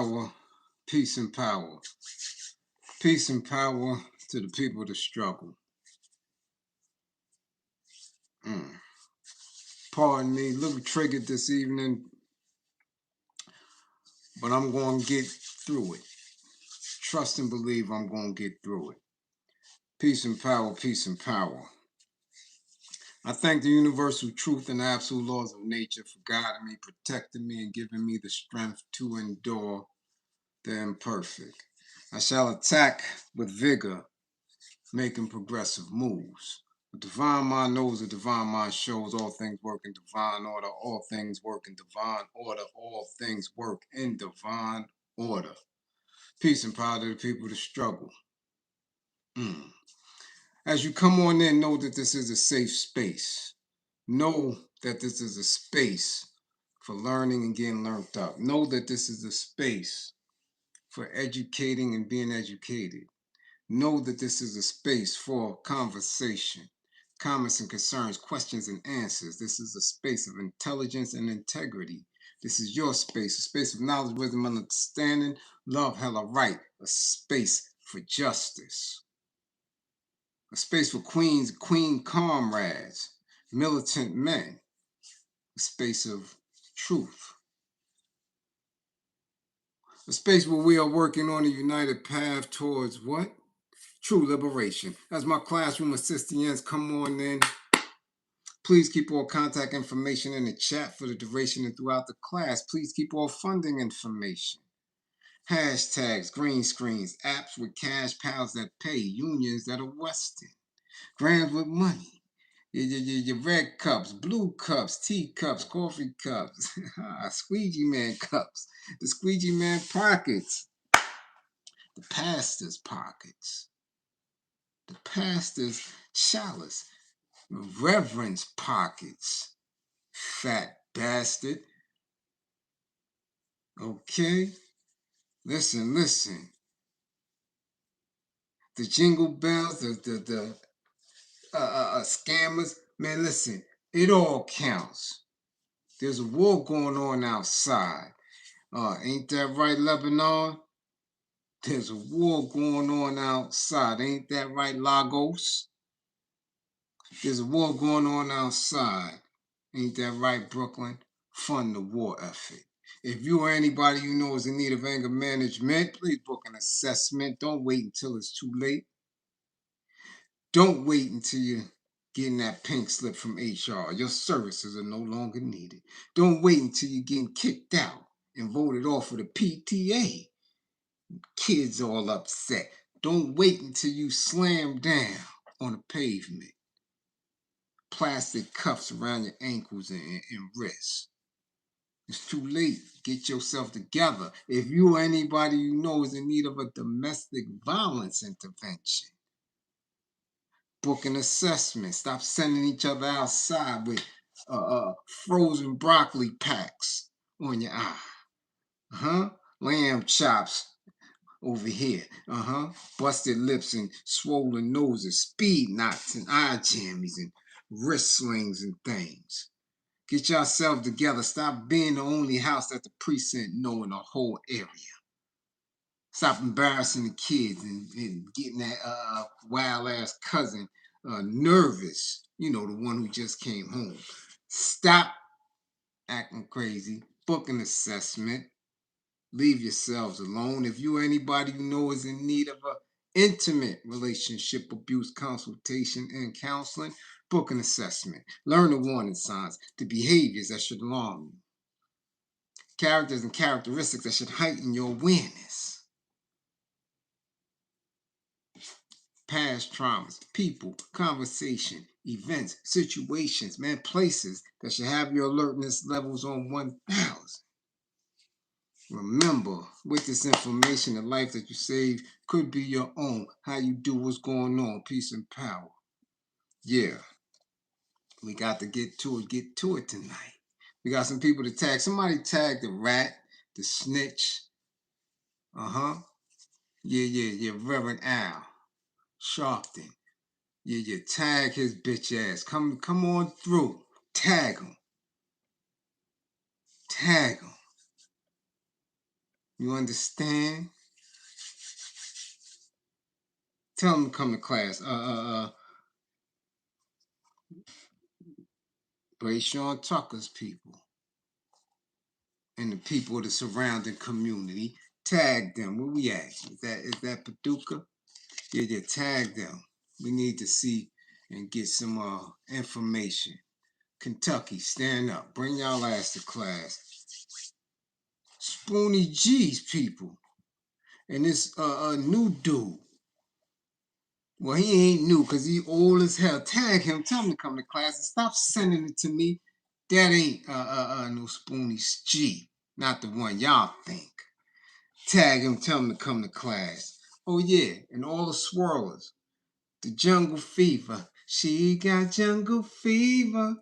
power, peace and power. Peace and power to the people that struggle. Pardon me, a little triggered this evening, but I'm going to get through it. Trust and believe I'm going to get through it. Peace and power, peace and power. I thank the universal truth and absolute laws of nature for guiding me, protecting me, and giving me the strength to endure the imperfect. I shall attack with vigor, making progressive moves. The divine mind knows, the divine mind shows, all things work in divine order, all things work in divine order, all things work in divine order. Peace and power to the people that struggle. As you come on in, know that this is a safe space. Know that this is a space for learning and getting learned up. Know that this is a space for educating and being educated. Know that this is a space for conversation, comments and concerns, questions and answers. This is a space of intelligence and integrity. This is your space, a space of knowledge, wisdom, and understanding, love, hella right, a space for justice, a space for queens, queen comrades, militant men, a space of truth, a space where we are working on a united path towards what? True liberation. As my classroom assistants come on in, please keep all contact information in the chat for the duration and throughout the class. Please keep all funding information. Hashtags, green screens, apps with cash pals that pay, unions that are Western, grams with money, your red cups, blue cups, tea cups, coffee cups, squeegee man cups, the squeegee man pockets, the pastor's pockets, the pastor's chalice, reverence pockets, fat bastard. Okay? Listen. The jingle bells, the scammers, man, listen, it all counts. There's a war going on outside. Ain't that right, Lebanon? There's a war going on outside. Ain't that right, Lagos? There's a war going on outside. Ain't that right, Brooklyn? Fund the war effort. If you or anybody you know is in need of anger management, please book an assessment. Don't wait until it's too late. Don't wait until you're getting that pink slip from HR. Your services are no longer needed. Don't wait until you're getting kicked out and voted off of the PTA. Kids all upset. Don't wait until you slam down on the pavement. Plastic cuffs around your ankles and wrists. It's too late. Get yourself together. If you or anybody you know is in need of a domestic violence intervention, book an assessment. Stop sending each other outside with frozen broccoli packs on your eye. Lamb chops over here. Busted lips and swollen noses, speed knots and eye jammies and wrist slings and things. Get yourself together. Stop being the only house that the precinct know in the whole area. Stop embarrassing the kids and getting that wild-ass cousin nervous. You know, the one who just came home. Stop acting crazy. Book an assessment. Leave yourselves alone. If you or anybody you know is in need of an intimate relationship abuse consultation and counseling, book an assessment. Learn the warning signs, the behaviors that should alarm you, characters and characteristics that should heighten your awareness, past traumas, people, conversation, events, situations, man, places that should have your alertness levels on 1,000. Remember, with this information, the life that you save could be your own. How you do what's going on, peace and power. Yeah, we got to get to it tonight. We got some people to tag. Somebody tag the rat, the snitch. Yeah, Reverend Al Sharpton. Yeah, tag his bitch ass. Come on through. Tag him. You understand? Tell them to come to class. Rayshawn Tucker's people and the people of the surrounding community. Tag them. Where we at? Is that Paduka? Yeah, tag them. We need to see and get some information. Kentucky, stand up. Bring y'all ass to class. Spoonie G's people. And this new dude. Well, he ain't new because he old as hell. Tag him. Tell him to come to class and stop sending it to me. That ain't no Spoonie G. Not the one y'all think. Tag him. Tell him to come to class. Oh yeah, and all the swirlers. The jungle fever. She got jungle fever.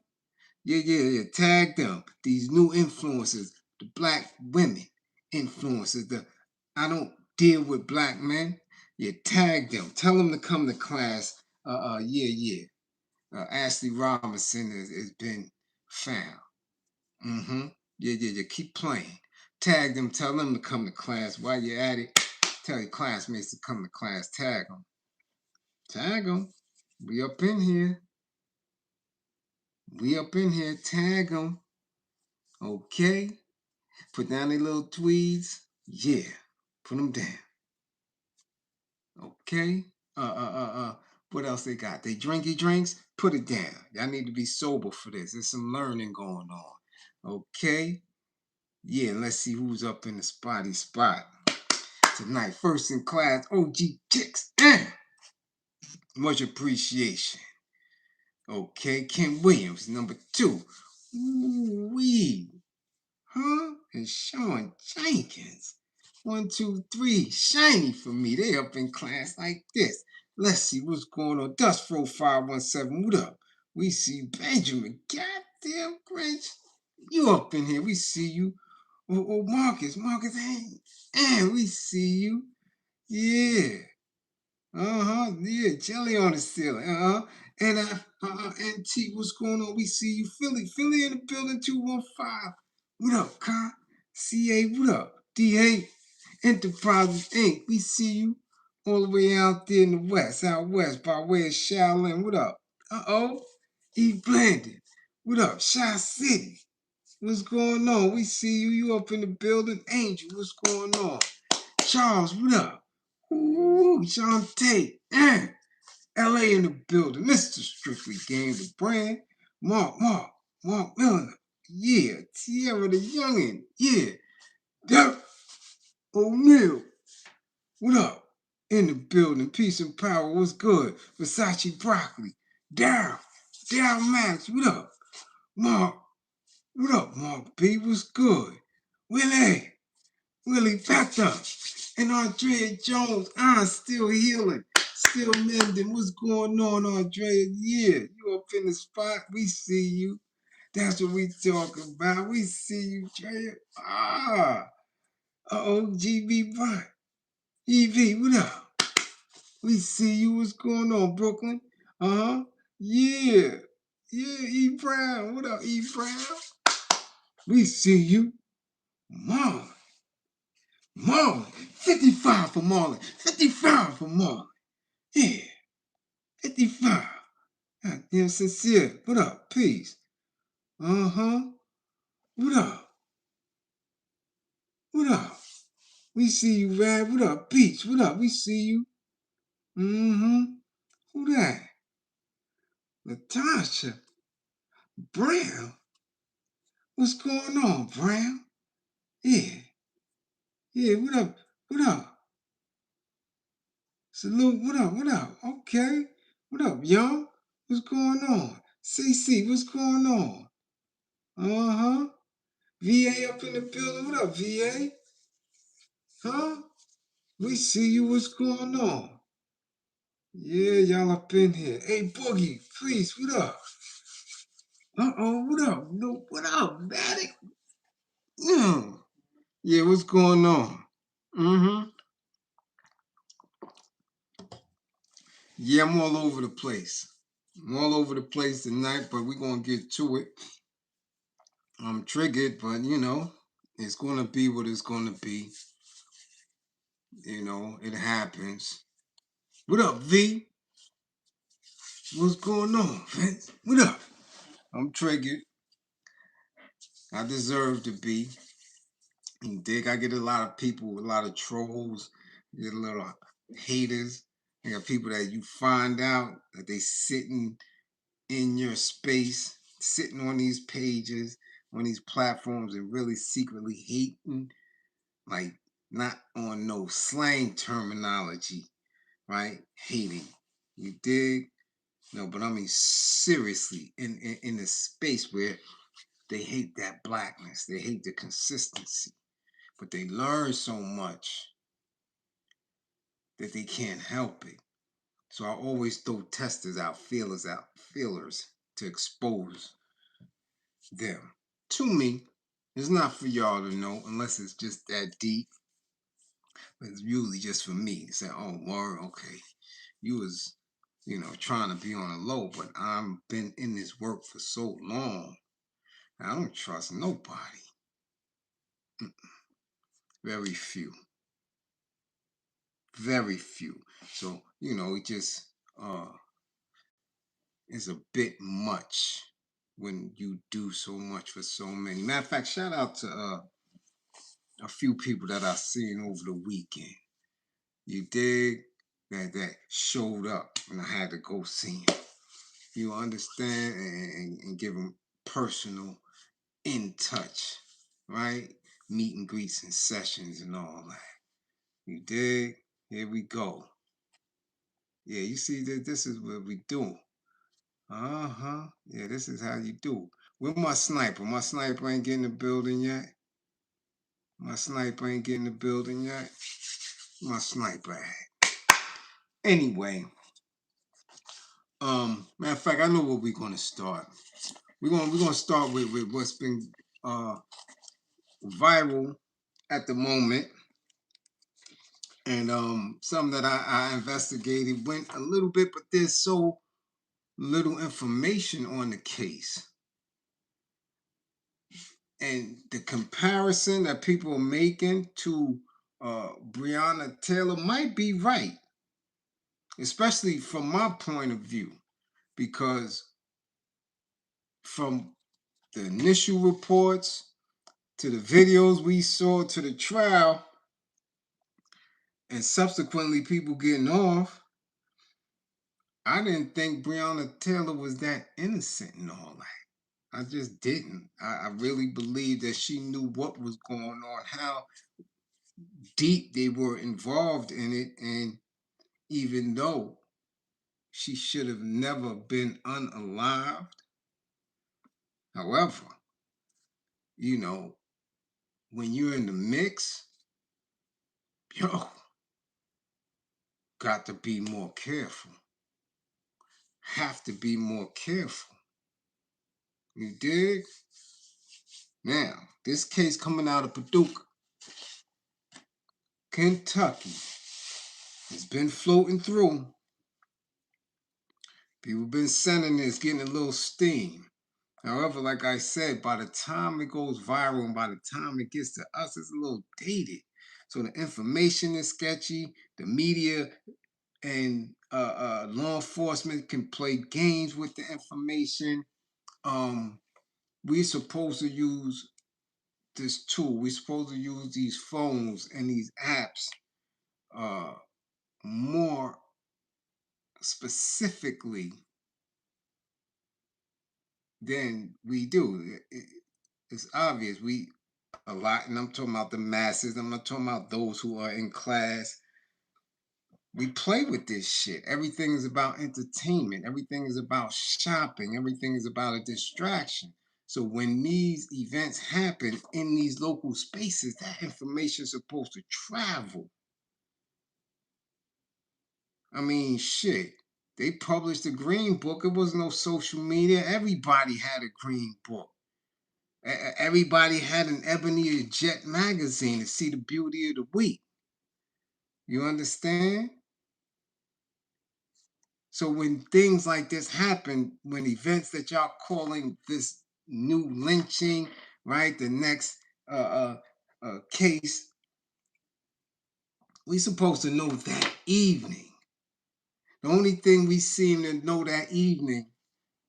Yeah. Tag them. These new influencers. The black women influencers. I don't deal with black men. Yeah, tag them. Tell them to come to class. Yeah. Ashley Robinson has been found. Yeah. Keep playing. Tag them. Tell them to come to class. While you're at it, tell your classmates to come to class. Tag them. Tag them. We up in here. Tag them. Okay. Put down their little tweeds. Yeah. Put them down. Okay. What else they got? They drinky drinks? Put it down. Y'all need to be sober for this. There's some learning going on. Okay. Yeah, let's see who's up in the spotty spot tonight. First in class, OG Chicks. Much appreciation. Okay, Ken Williams, number 2. Ooh-wee. Huh? And Sean Jenkins. 1, 2, 3. Shiny for me. They up in class like this. Let's see what's going on. Dustfro 517. What up? We see Benjamin. Goddamn Grinch. You up in here. We see you. Oh, Marcus. Hey. We see you. Yeah. Yeah, jelly on the ceiling. And NT, what's going on? We see you, Philly in the building 215. What up, Con? CA, what up? DA, Enterprises Inc. We see you all the way out there in the west, out west, by way of Shaolin. What up? E Blended. What up? Shy City. What's going on? We see you. You up in the building. Angel, what's going on? Charles, what up? Ooh, Shantae. LA in the building. Mr. Strictly Game, the brand. Mark Miller. Yeah. Tierra the Youngin. Yeah. Derek O'Neal. What up? In the building. Peace and power. What's good? Versace Broccoli. Daryl Max. What up? Mark. What up, Mark B? What's good? Willie Factor. And Andrea Jones, still healing, still mending. What's going on, Andrea? Yeah, you up in the spot. We see you. That's what we talking about. We see you, Drea. GB Bot. EV, what up? We see you. What's going on, Brooklyn? Yeah. Yeah, E Brown. What up, E Brown? We see you. Marlon. 55 for Marlon. 55 for Marlon. Yeah. 55. Goddamn sincere. What up? Peace. What up? We see you, Rad. What up? Peach. What up? We see you. Who that? Natasha. Brown. What's going on, Brown? Yeah. Yeah, what up? Salute, what up? Okay. What up, y'all? What's going on? CC, what's going on? VA up in the building. What up, VA? Huh? We see you. What's going on? Yeah, y'all up in here. Hey, Boogie, please, what up? What up? No, what up, Matic? Yeah, what's going on? Yeah, I'm all over the place. I'm all over the place tonight, but we're going to get to it. I'm triggered, but it's going to be what it's going to be. You know, it happens. What up, V? What's going on, Vince? What up? I'm triggered. I deserve to be. You dig? I get a lot of people, a lot of trolls, get a little haters. I got people that you find out that they sitting in your space, sitting on these pages, on these platforms, and really secretly hating, like not on no slang terminology, right? Hating. You dig? No, but I mean seriously, in the space where they hate that blackness, they hate the consistency, but they learn so much that they can't help it. So I always throw testers out, feelers to expose them to me. It's not for y'all to know unless it's just that deep. But it's usually just for me to say, oh, word, okay. You was, trying to be on a low, but I've been in this work for so long. I don't trust nobody. Very few. Very few. So, it just is a bit much when you do so much for so many. Matter of fact, shout out to a few people that I seen over the weekend. You dig? That showed up and I had to go see him. You understand? And give them personal in touch, right? Meet and greets and sessions and all that. You dig? Here we go. Yeah, you see that this is what we do. Uh-huh. Yeah, this is how you do. Where my sniper? My sniper ain't getting the building yet. My sniper ain't getting the building yet. My sniper at. Anyway, matter of fact, I know where we're gonna start. We're gonna start with what's been viral at the moment. And something that I investigated went a little bit, but there's so little information on the case. And the comparison that people are making to Breonna Taylor might be right, especially from my point of view, because from the initial reports to the videos we saw to the trial, and subsequently people getting off, I didn't think Breonna Taylor was that innocent and all that. I just didn't. I really believe that she knew what was going on, how deep they were involved in it, and even though she should have never been unalived. However, when you're in the mix, yo, got to be more careful. Have to be more careful. You dig? Now, this case coming out of Paduka, Kentucky, has been floating through. People been sending this, getting a little steam. However, like I said, by the time it goes viral and by the time it gets to us, it's a little dated. So the information is sketchy. The media and law enforcement can play games with the information. We're supposed to use this tool. We're supposed to use these phones and these apps more specifically than we do. It's obvious. We a lot, and I'm talking about the masses. I'm not talking about those who are in class. We play with this shit. Everything is about entertainment. Everything is about shopping. Everything is about a distraction. So when these events happen in these local spaces, that information is supposed to travel. I mean, shit. They published a green book. It was no social media. Everybody had a green book. Everybody had an Ebony Jet magazine to see the beauty of the week. You understand? So when things like this happen, when events that y'all calling this new lynching, right? The next case We supposed to know that evening. The only thing we seem to know that evening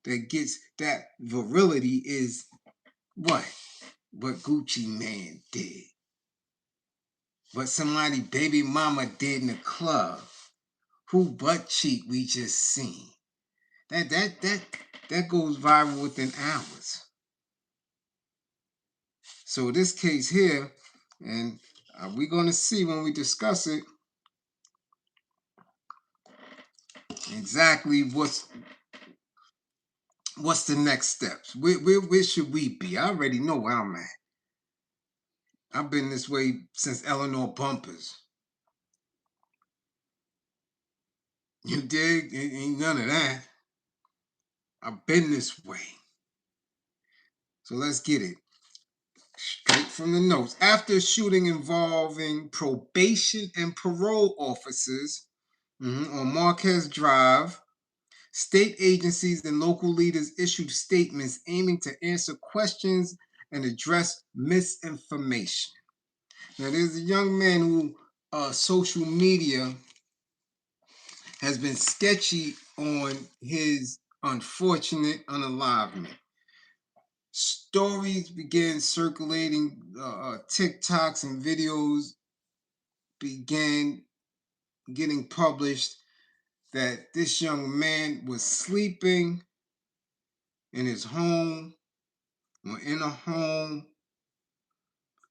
that gets that virility is what Gucci Man did. What somebody baby mama did in the club. Who butt cheek we just seen. That goes viral within hours. So this case here, and we're gonna see when we discuss it exactly what's the next steps. Where should we be? I already know where I'm at. I've been this way since Eleanor Bumpers. You dig? Ain't none of that. I've been this way. So let's get it. Straight from the notes. After a shooting involving probation and parole officers on Marquez Drive, state agencies and local leaders issued statements aiming to answer questions and address misinformation. Now, there's a young man who social media has been sketchy on his unfortunate unalivement. Stories began circulating, TikToks and videos began getting published that this young man was sleeping in his home or in a home.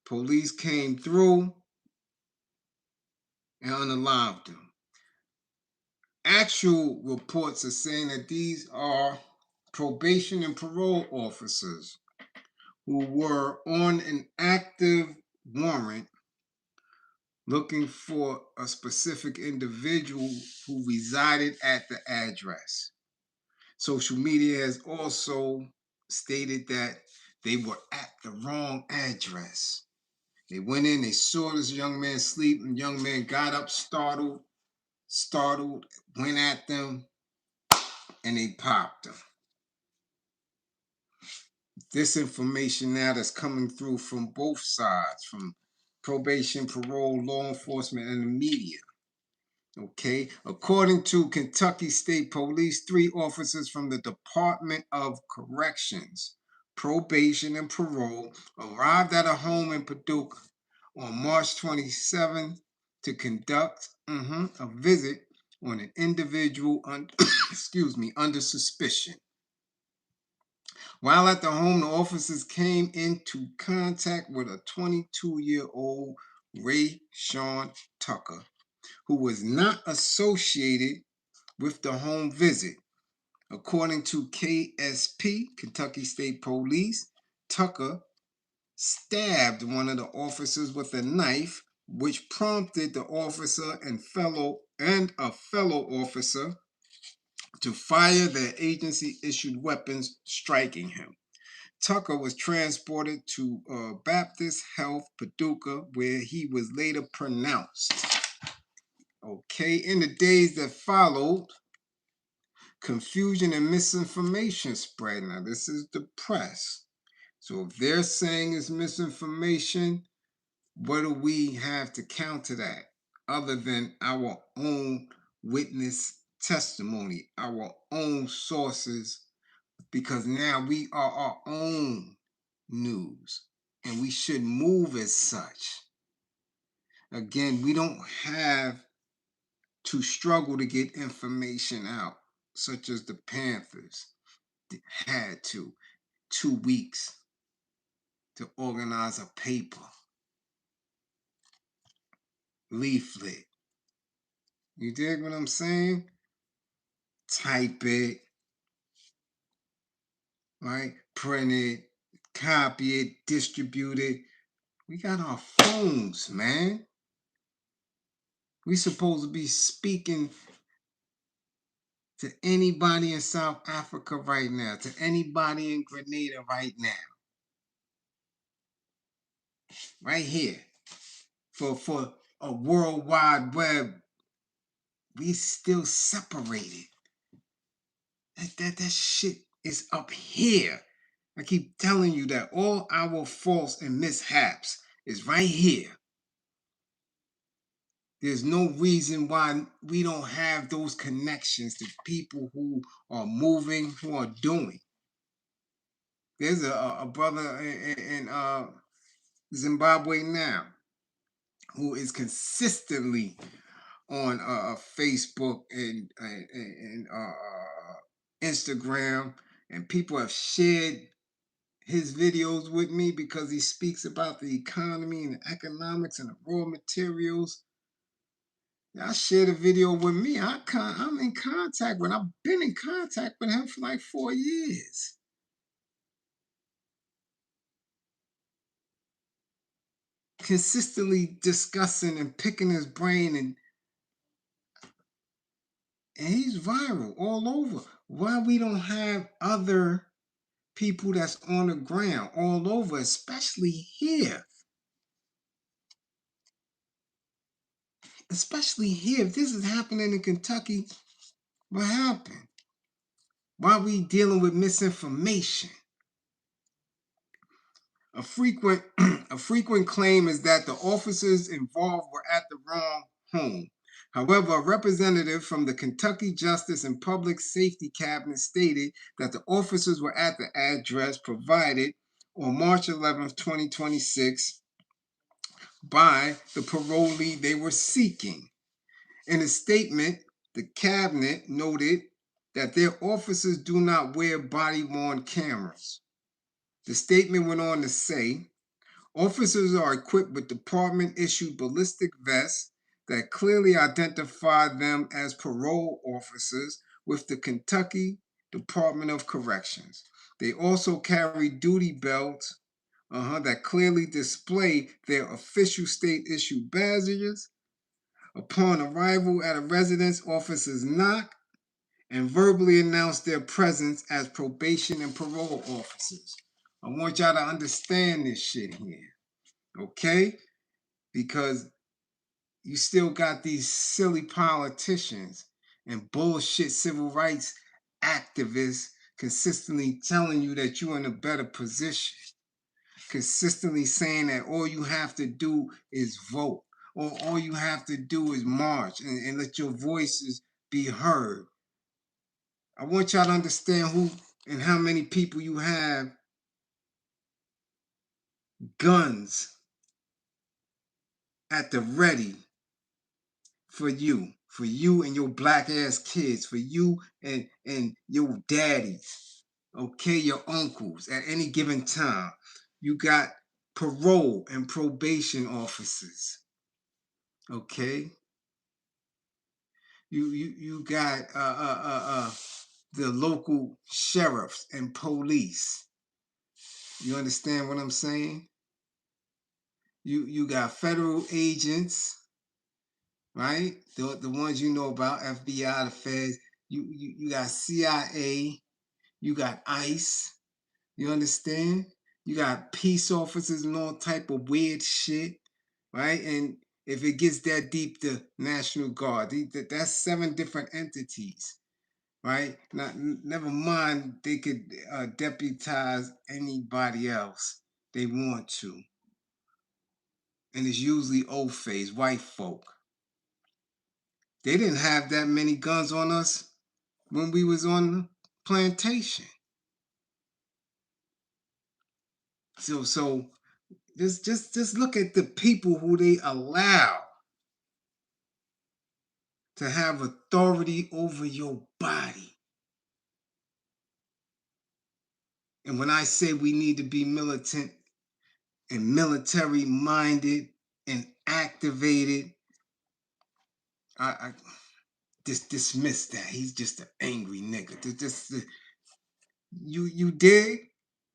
Police came through and unalived him. Actual reports are saying that these are probation and parole officers who were on an active warrant looking for a specific individual who resided at the address. Social media has also stated that they were at the wrong address. They went in, they saw this young man sleep, and the young man got up, startled, went at them, and they popped him. This information now that's coming through from both sides, from probation, parole, law enforcement, and the media. Okay, according to Kentucky State Police, 3 officers from the Department of Corrections, Probation, and Parole arrived at a home in Paduka on March 27 to conduct a visit on an individual under suspicion. While at the home, the officers came into contact with a 22-year-old Rayshawn Tucker, who was not associated with the home visit. According to KSP, Kentucky State Police, Tucker stabbed one of the officers with a knife, which prompted the officer and a fellow officer to fire their agency-issued weapons, striking him. Tucker was transported to Baptist Health Paduka, where he was later pronounced. Okay, in the days that followed, confusion and misinformation spread. Now, this is the press. So if they're saying it's misinformation, what do we have to counter that other than our own witness testimony, our own sources? Because now we are our own news and we should move as such. Again, we don't have to struggle to get information out, such as the Panthers had 2 weeks to organize a paper, leaflet. You dig what I'm saying? Type it, right? Print it, copy it, distribute it. We got our phones, man. We supposed to be speaking to anybody in South Africa right now, to anybody in Grenada right now. Right here. For a World Wide Web, we still separated. That shit is up here. I keep telling you that all our faults and mishaps is right here. There's no reason why we don't have those connections to people who are moving, who are doing. There's a brother in Zimbabwe now who is consistently on Facebook and Instagram, and people have shared his videos with me because he speaks about the economy and the economics and the raw materials. Y'all shared a video with me. I'm in contact with. I've been in contact with him for like 4 years. Consistently discussing and picking his brain, and he's viral all over. Why we don't have other people that's on the ground all over, especially here? Especially here. If this is happening in Kentucky, what happened? Why are we dealing with misinformation? A frequent a frequent claim is that the officers involved were at the wrong home. However, a representative from the Kentucky Justice and Public Safety Cabinet stated that the officers were at the address provided on March 11th, 2026 by the parolee they were seeking. In a statement, the cabinet noted that their officers do not wear body-worn cameras. The statement went on to say, officers are equipped with department-issued ballistic vests that clearly identify them as parole officers with the Kentucky Department of Corrections. They also carry duty belts that clearly display their official state-issued badges. Upon arrival at a residence, officers knock and verbally announce their presence as probation and parole officers. I want y'all to understand this shit here, okay? Because you still got these silly politicians and bullshit civil rights activists consistently telling you that you're in a better position, consistently saying that all you have to do is vote, or all you have to do is march and let your voices be heard. I want y'all to understand who and how many people you have guns at the ready for you and your black ass kids, for you and your daddies, okay, your uncles at any given time. You got parole and probation officers, okay. You got the local sheriffs and police. You understand what I'm saying? You got federal agents, right? The ones you know about, FBI, the feds. You got CIA, you got ICE. You understand? You got peace officers and all type of weird shit, right? And if it gets that deep, the National Guard. That's 7 different entities, right? Never mind, they could deputize anybody else they want to. And it's usually Ofay, white folk. They didn't have that many guns on us when we was on the plantation. So just look at the people who they allow to have authority over your body. And when I say we need to be militant and military minded and activated, I just dismiss that. He's just an angry nigga. You dig?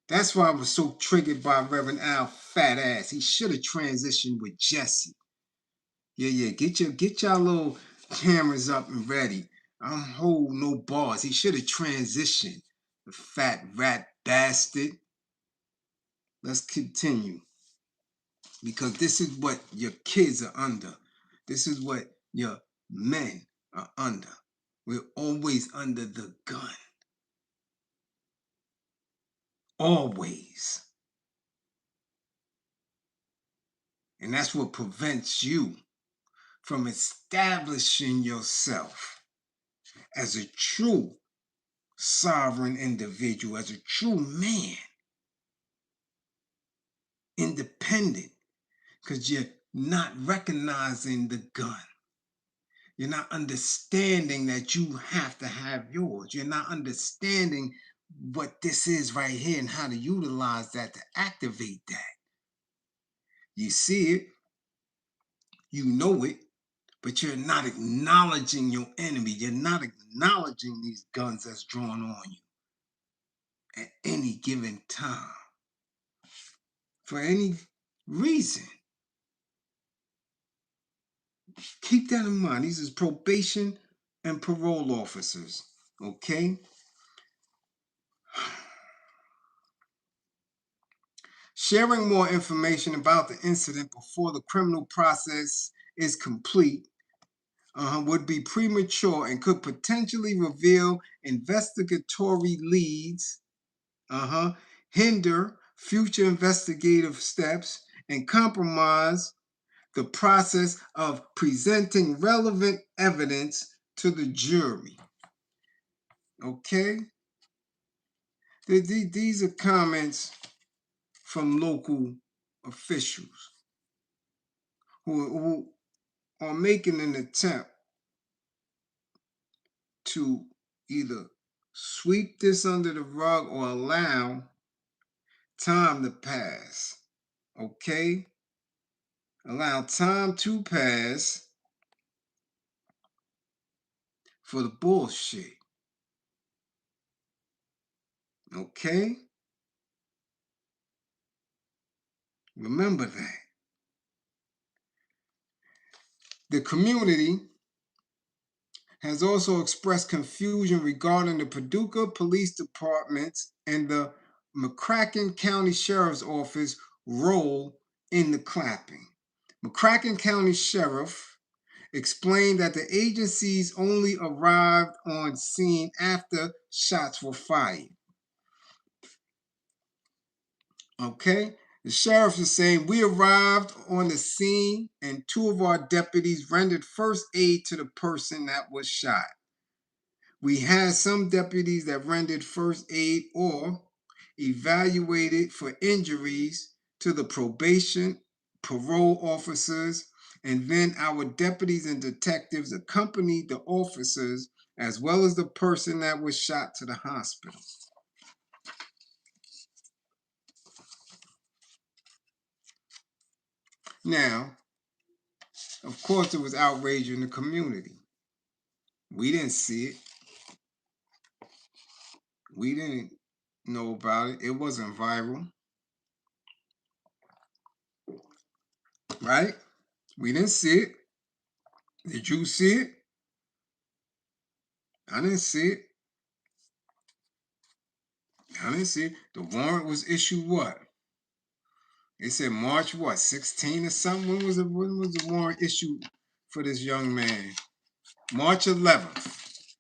That's why I was so triggered by Reverend Al fat ass. He should have transitioned with Jesse. Yeah. Get y'all little cameras up and ready. I'm holding no bars. He should have transitioned. The fat rat bastard. Let's continue. Because this is what your kids are under. This is what your men are under. We're always under the gun. Always. And that's what prevents you from establishing yourself as a true sovereign individual, as a true man, independent, because you're not recognizing the gun. You're not understanding that you have to have yours. You're not understanding what this is right here and how to utilize that to activate that. You see it, you know it, but you're not acknowledging your enemy. You're not acknowledging these guns that's drawn on you at any given time for any reason. Keep that in mind. These is probation and parole officers, okay? Sharing more information about the incident before the criminal process is complete would be premature and could potentially reveal investigatory leads, hinder future investigative steps, and compromise the process of presenting relevant evidence to the jury. Okay? These are comments from local officials who are making an attempt to either sweep this under the rug or allow time to pass. Okay? Allow time to pass for the bullshit. Okay? Remember that. The community has also expressed confusion regarding the Paduka Police Department's and the McCracken County Sheriff's Office role in the clapping. McCracken County Sheriff explained that the agencies only arrived on scene after shots were fired. Okay? The sheriff is saying, we arrived on the scene and 2 of our deputies rendered first aid to the person that was shot. We had some deputies that rendered first aid or evaluated for injuries to the probation, parole officers, and then our deputies and detectives accompanied the officers as well as the person that was shot to the hospital. Now, of course, there was outrage in the community. We didn't see it. We didn't know about it. It wasn't viral. Right? We didn't see it. Did you see it? I didn't see it. I didn't see it. The warrant was issued what? It said March what, 16 or something? When was the warrant issued for this young man? March 11th.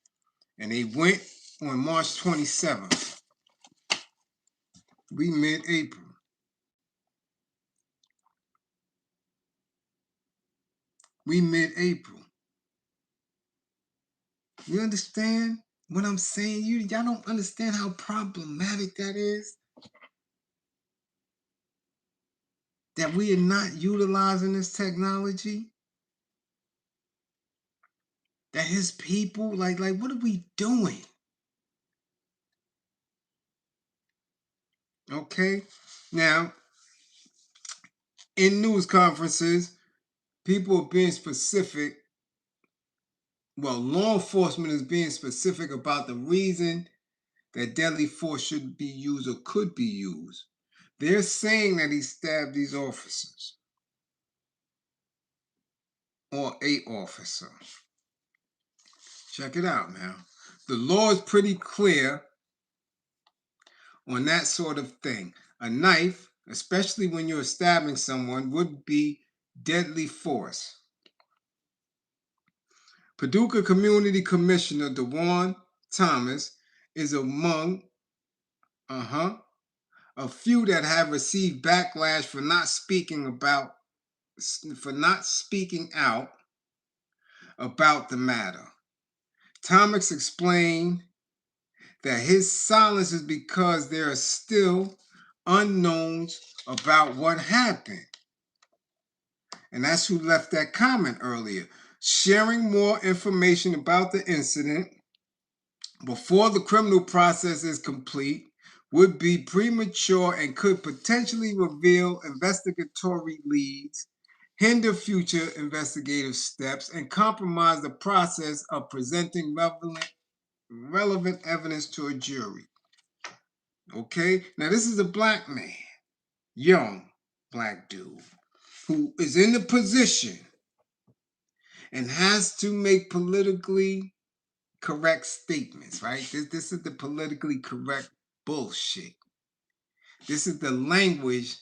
And they went on March 27th. We mid-April. We mid-April. You understand what I'm saying? Y'all don't understand how problematic that is? That we are not utilizing this technology? That his people, like what are we doing? Okay? Now, in news conferences, people are being specific. Well, law enforcement is being specific about the reason that deadly force should be used or could be used. They're saying that he stabbed these officers or a officer. Check it out now. The law is pretty clear on that sort of thing. A knife, especially when you're stabbing someone, would be deadly force. Paduka Community Commissioner DeJuan Thomas is among a few that have received backlash for not speaking out about the matter. Thomas explained that his silence is because there are still unknowns about what happened. And that's who left that comment earlier. Sharing more information about the incident before the criminal process is complete would be premature and could potentially reveal investigatory leads, hinder future investigative steps, and compromise the process of presenting relevant evidence to a jury. Okay? Now, this is a black man, young black dude, who is in the position and has to make politically correct statements, right? This is the politically correct bullshit. This is the language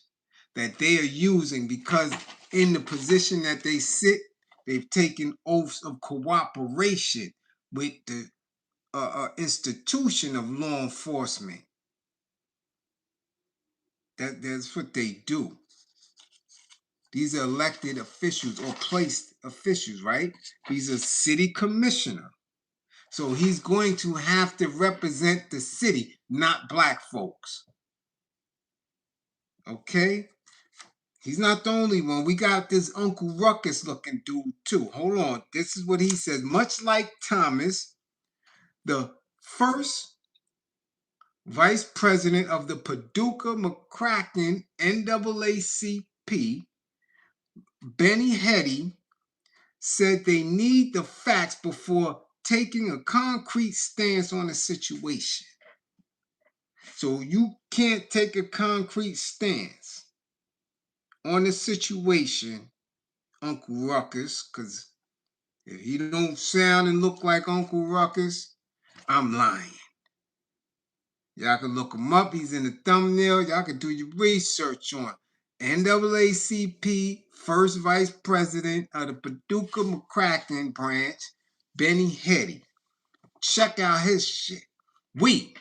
that they are using because in the position that they sit, they've taken oaths of cooperation with the institution of law enforcement. That's what they do. These are elected officials or placed officials, right? He's a city commissioner. So he's going to have to represent the city, not black folks. Okay? He's not the only one. We got this Uncle Ruckus looking dude too. Hold on. This is what he says. Much like Thomas, the first vice president of the Paduka McCracken NAACP, Benny Hetty, said they need the facts before taking a concrete stance on a situation. So you can't take a concrete stance on a situation, Uncle Ruckus, because if he don't sound and look like Uncle Ruckus, I'm lying. Y'all can look him up. He's in the thumbnail. Y'all can do your research on NAACP first vice president of the Paduka McCracken branch, Benny Hetty. Check out his shit. We,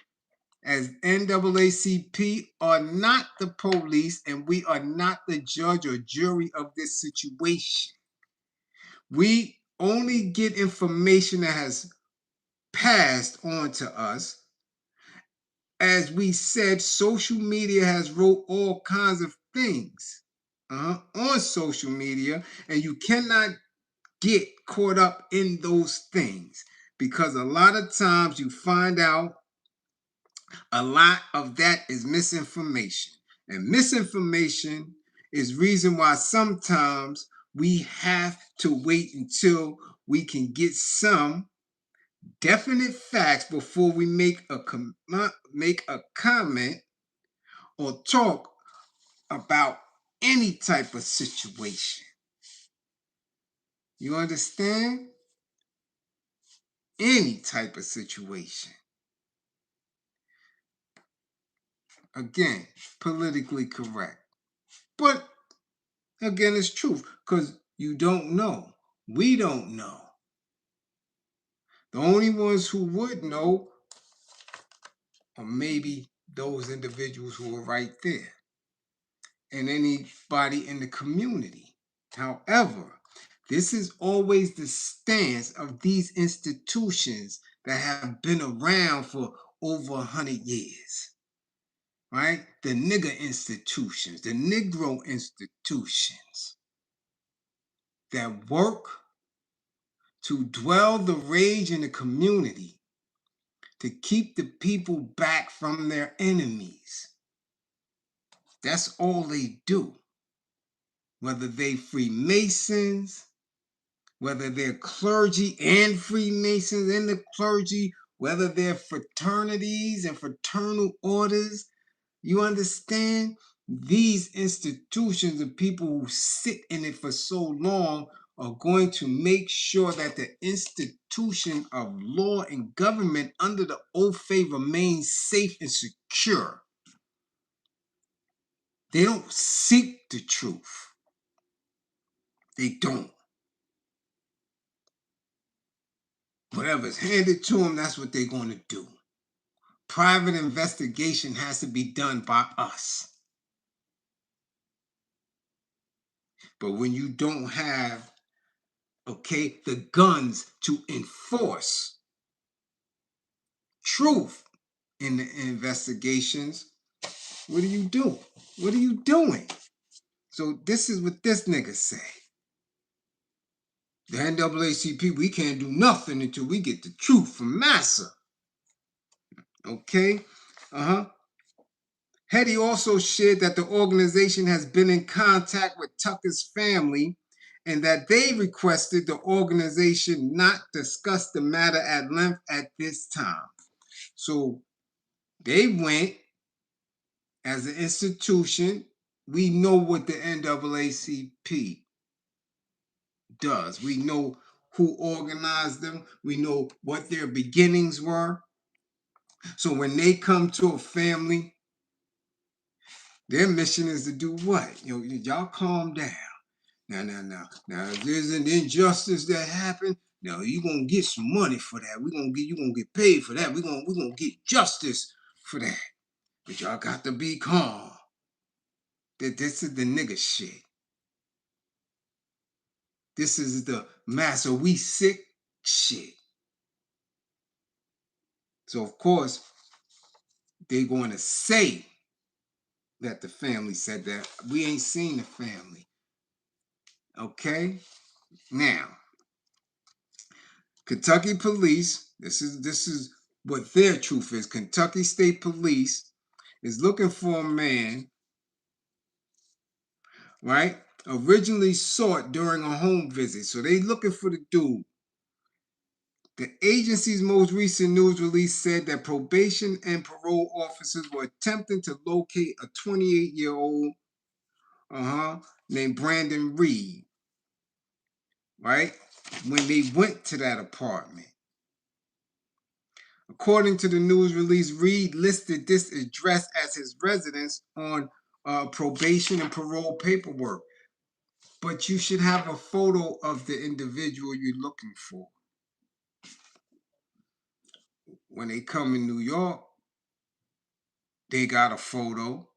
as NAACP, are not the police and we are not the judge or jury of this situation. We only get information that has passed on to us. As we said, social media has wrote all kinds of things on social media, and you cannot get caught up in those things because a lot of times you find out a lot of that is misinformation. And misinformation is reason why sometimes we have to wait until we can get some definite facts before we make a comment or talk about any type of situation. You understand? Any type of situation. Again, politically correct. But again, it's truth because you don't know. We don't know. The only ones who would know are maybe those individuals who are right there and anybody in the community. However, this is always the stance of these institutions that have been around for over 100 years, right? The nigger institutions, the Negro institutions that work to dwell the rage in the community to keep the people back from their enemies. That's all they do. Whether they Freemasons, whether they're clergy and Freemasons in the clergy, whether they're fraternities and fraternal orders, you understand? These institutions of people who sit in it for so long are going to make sure that the institution of law and government under the Ofay remains safe and secure. They don't seek the truth. They don't. Whatever's handed to them, that's what they're going to do. Private investigation has to be done by us. But when you don't have okay, the guns to enforce truth in the investigations. What are you doing? What are you doing? So this is what this nigga say. The NAACP, we can't do nothing until we get the truth from Massa. Okay? Hetty also shared that the organization has been in contact with Tucker's family and that they requested the organization not discuss the matter at length at this time. So they went as an institution. We know what the NAACP does. We know who organized them. We know what their beginnings were. So when they come to a family, their mission is to do what? Y'all calm down. Now, if there's an injustice that happened, now you're gonna get some money for that. You gonna get paid for that. We're gonna get justice for that. But y'all got to be calm. This is the nigga shit. This is the Massa we sick shit. So of course, they're going to say that the family said that. We ain't seen the family. Okay? Now, Kentucky police, this is what their truth is. Kentucky State Police is looking for a man, right? Originally sought during a home visit. So they looking for the dude. The agency's most recent news release said that probation and parole officers were attempting to locate a 28-year-old named Brandon Reed, right? When they went to that apartment. According to the news release, Reed listed this address as his residence on probation and parole paperwork. But you should have a photo of the individual you're looking for. When they come in New York, they got a photo.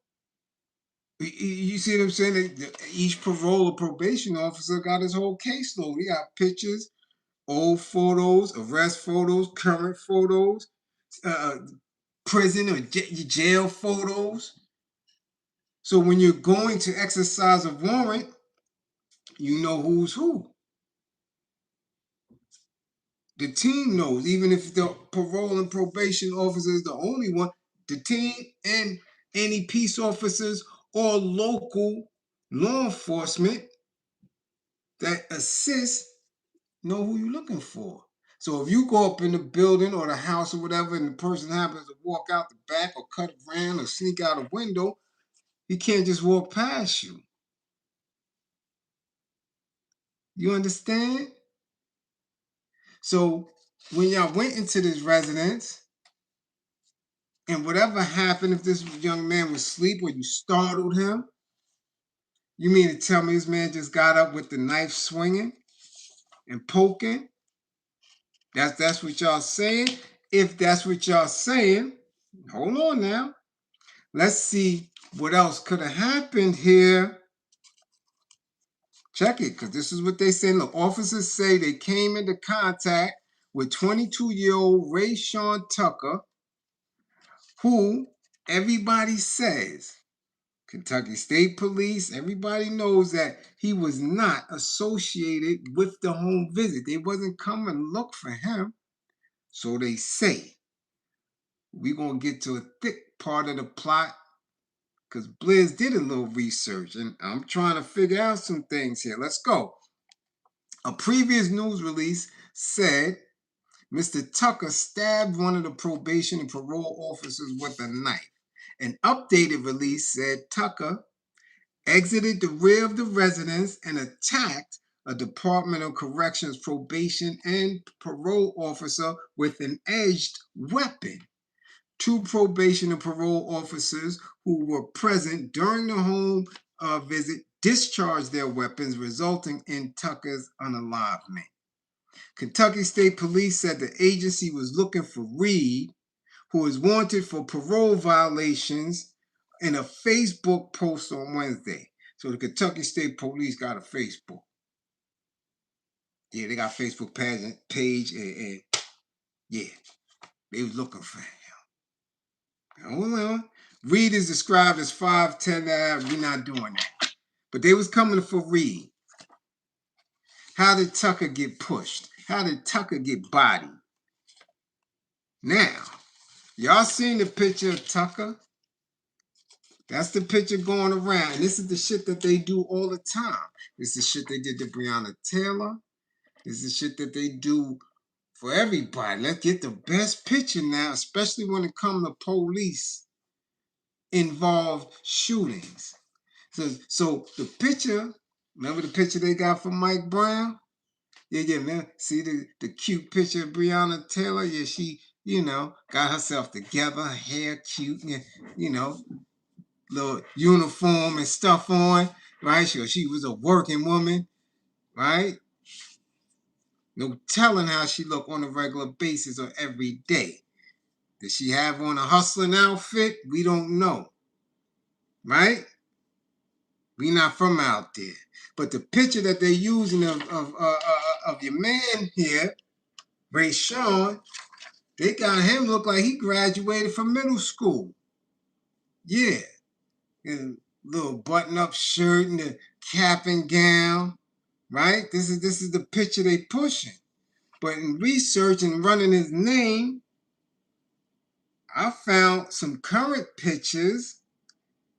You see what I'm saying? Each parole or probation officer got his whole caseload. He got pictures, old photos, arrest photos, current photos, prison or jail photos. So when you're going to exercise a warrant, you know who's who. The team knows, even if the parole and probation officer is the only one, the team and any peace officers or local law enforcement that assist know who you're looking for. So if you go up in the building or the house or whatever and the person happens to walk out the back or cut around or sneak out a window, he can't just walk past you. You understand? So when y'all went into this residence, and whatever happened, if this young man was asleep or you startled him, you mean to tell me this man just got up with the knife swinging and poking? That's what y'all saying? If that's what y'all saying, hold on now. Let's see what else could have happened here. Check it, because this is what they say. Look, officers say they came into contact with 22-year-old Rayshawn Tucker, who everybody says, Kentucky State Police, everybody knows that he was not associated with the home visit. They wasn't coming to look for him. So they say. We're going to get to a thick part of the plot because Bliz did a little research and I'm trying to figure out some things here. Let's go. A previous news release said Mr. Tucker stabbed one of the probation and parole officers with a knife. An updated release said Tucker exited the rear of the residence and attacked a Department of Corrections probation and parole officer with an edged weapon. Two probation and parole officers who were present during the home visit discharged their weapons, resulting in Tucker's unalivement. Kentucky State Police said the agency was looking for Reed, who is wanted for parole violations, in a Facebook post on Wednesday. So the Kentucky State Police got a Facebook. Yeah, they got Facebook page, and yeah, they was looking for him. Well, Reed is described as 5'10". We're not doing that. But they was coming for Reed. How did Tucker get pushed? How did Tucker get bodied? Now, y'all seen the picture of Tucker? That's the picture going around. And this is the shit that they do all the time. This is the shit they did to Breonna Taylor. This is the shit that they do for everybody. Let's get the best picture now, especially when it comes to police involved shootings. So the picture, remember the picture they got from Mike Brown? Yeah, man. See the cute picture of Breonna Taylor? Yeah, she, got herself together, hair cute, little uniform and stuff on, right? She was a working woman, right? No telling how she looked on a regular basis or every day. Did she have on a hustling outfit? We don't know, right? We not from out there. But the picture that they're using of your man here, Rayshawn, they got him look like he graduated from middle school. Yeah. His little button-up shirt and the cap and gown, right? This is the picture they pushing. But in research and running his name, I found some current pictures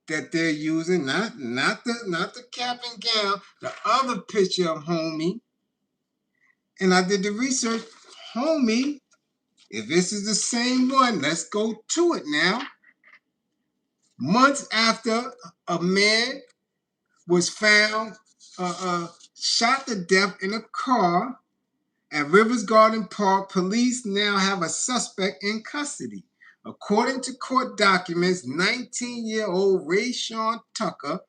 that they're using, not the cap and gown, the other picture of homie. And I did the research. Homie, if this is the same one, let's go to it now. Months after a man was found shot to death in a car at Rivers Garden Park, police now have a suspect in custody. According to court documents, 19-year-old Rayshawn Tucker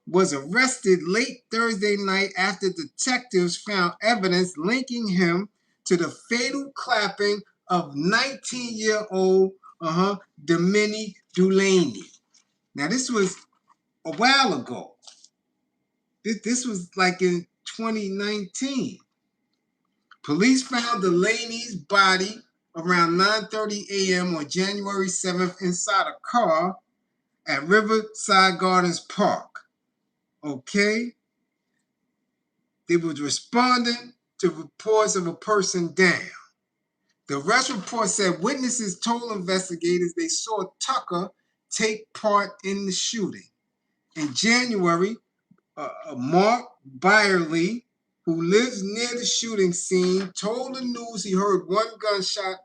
was arrested late Thursday night after detectives found evidence linking him to the fatal clapping of 19-year-old Domini Dulaney. Now, this was a while ago. This was like in 2019. Police found Delaney's body around 9:30 a.m. on January 7th inside a car at Riverside Gardens Park. Okay? They was responding to reports of a person down. The arrest report said witnesses told investigators they saw Tucker take part in the shooting. In January, Mark Byerly, who lives near the shooting scene, told the news he heard one gunshot,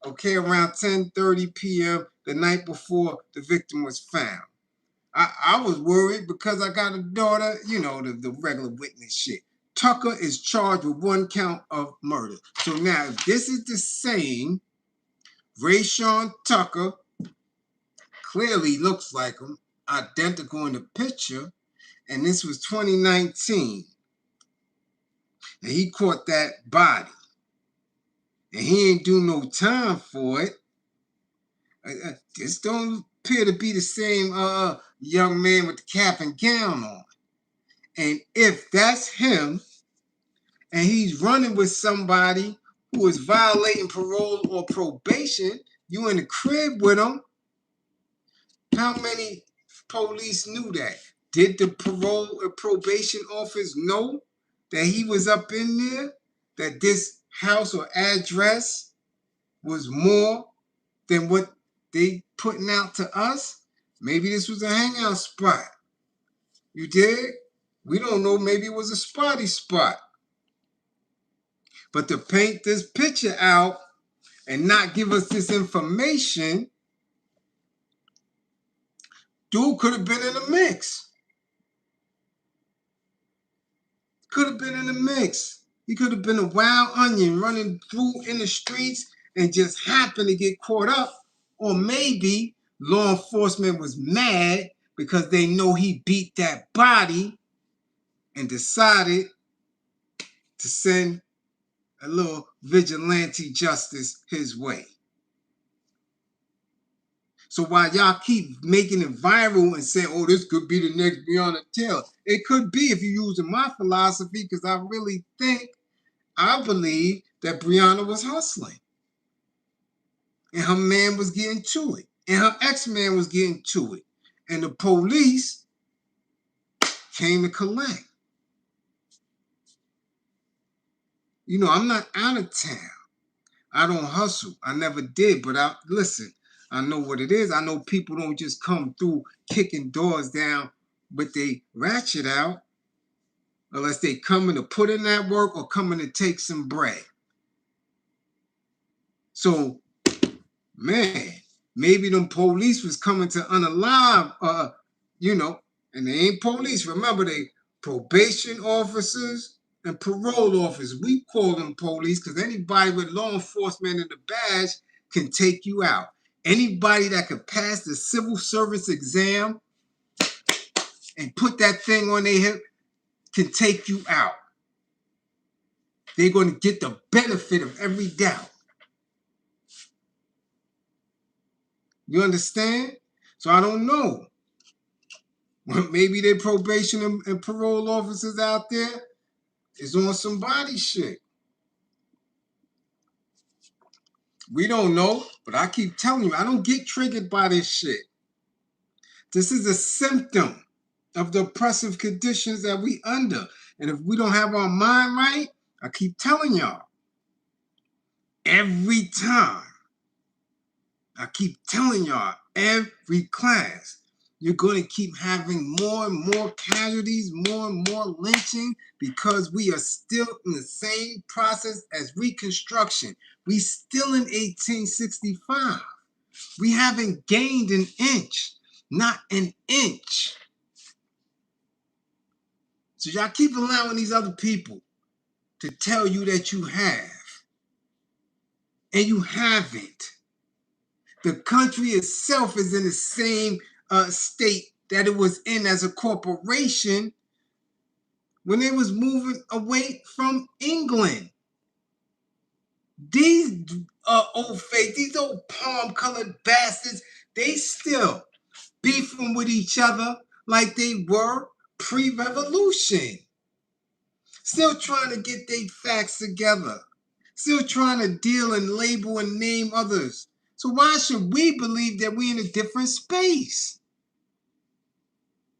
around 10:30 p.m. the night before the victim was found. I was worried because I got a daughter, the regular witness shit. Tucker is charged with 1 count of murder. So now, if this is the same, Rayshawn Tucker clearly looks like him, identical in the picture, and this was 2019. And he caught that body. And he ain't do no time for it. This don't appear to be the same young man with the cap and gown on. And if that's him, and he's running with somebody who is violating parole or probation, you in the crib with him, how many police knew that? Did the parole or probation office know that he was up in there? That this house or address was more than what they putting out to us? Maybe this was a hangout spot. You dig? We don't know. Maybe it was a spotty spot. But to paint this picture out and not give us this information, dude could have been in the mix. Could have been in the mix. He could have been a wild onion running through in the streets and just happened to get caught up. Or maybe law enforcement was mad because they know he beat that body and decided to send a little vigilante justice his way. So while y'all keep making it viral and saying, oh, this could be the next Breonna Taylor, it could be if you're using my philosophy, because I believe that Breonna was hustling. And her man was getting to it. And her ex-man was getting to it. And the police came to collect. You know, I'm not out of town. I don't hustle. I never did. But listen, I know what it is. I know people don't just come through kicking doors down, but they ratchet out unless they coming to put in that work or coming to take some bread. So, man, maybe them police was coming to unalive, you know, and they ain't police. Remember, they probation officers and parole officers. We call them police because anybody with law enforcement in the badge can take you out. Anybody that could pass the civil service exam and put that thing on their hip can take you out. They're going to get the benefit of every doubt. You understand? So I don't know. Maybe their probation and parole officers out there is on some body shit. We don't know, but I keep telling you, I don't get triggered by this shit. This is a symptom of the oppressive conditions that we under. And if we don't have our mind right, I keep telling y'all, every time, I keep telling y'all, every class, you're going to keep having more and more casualties, more and more lynching, because we are still in the same process as Reconstruction. We still in 1865. We haven't gained an inch, not an inch. So y'all keep allowing these other people to tell you that you have, and you haven't. The country itself is in the same state that it was in as a corporation when it was moving away from England. These Ofay, these old palm-colored bastards, they still beefing with each other like they were pre-revolution. Still trying to get their facts together. Still trying to deal and label and name others. So why should we believe that we're in a different space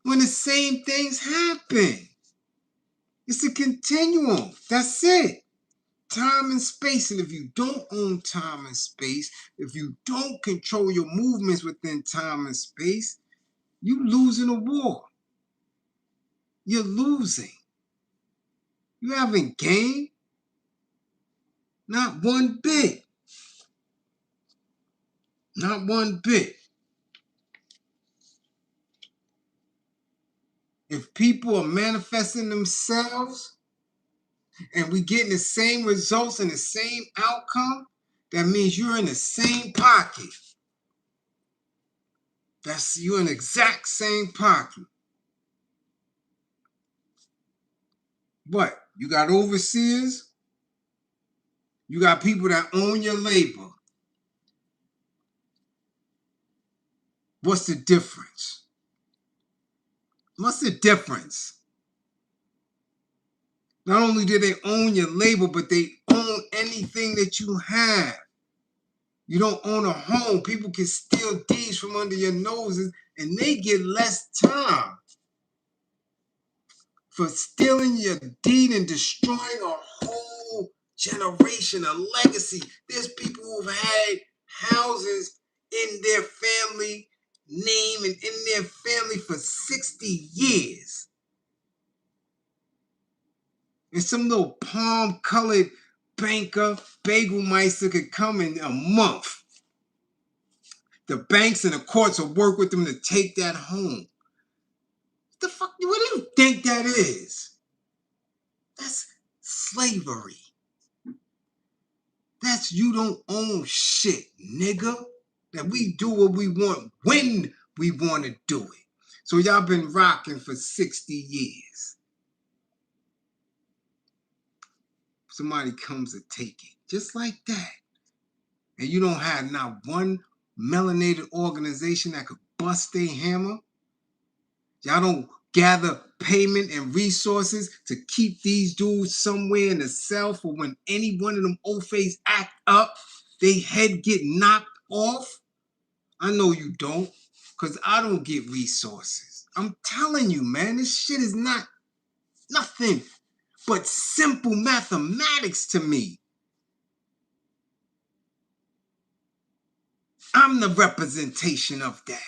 when the same things happen? It's a continuum. That's it. Time and space. And if you don't own time and space, if you don't control your movements within time and space, you losing a war. You're losing. You haven't gained. Not one bit. Not one bit. If people are manifesting themselves and we getting the same results and the same outcome, that means you're in the same pocket. You're in the exact same pocket. But you got overseers, you got people that own your labor. What's the difference? What's the difference? Not only do they own your labor, but they own anything that you have. You don't own a home. People can steal deeds from under your noses and they get less time for stealing your deed and destroying a whole generation, a legacy. There's people who've had houses in their family name and in their family for 60 years. And some little palm-colored banker, Bagelmeister could come in a month. The banks and the courts will work with them to take that home. What the fuck? What do you think that is? That's slavery. That's you don't own shit, nigga. That we do what we want when we want to do it. So y'all been rocking for 60 years. Somebody comes to take it. Just like that. And you don't have not one melanated organization that could bust their hammer. Y'all don't gather payment and resources to keep these dudes somewhere in the cell for when any one of them Ofays act up, they head get knocked off. I know you don't, because I don't get resources. I'm telling you, man, this shit is not nothing but simple mathematics to me. I'm the representation of that.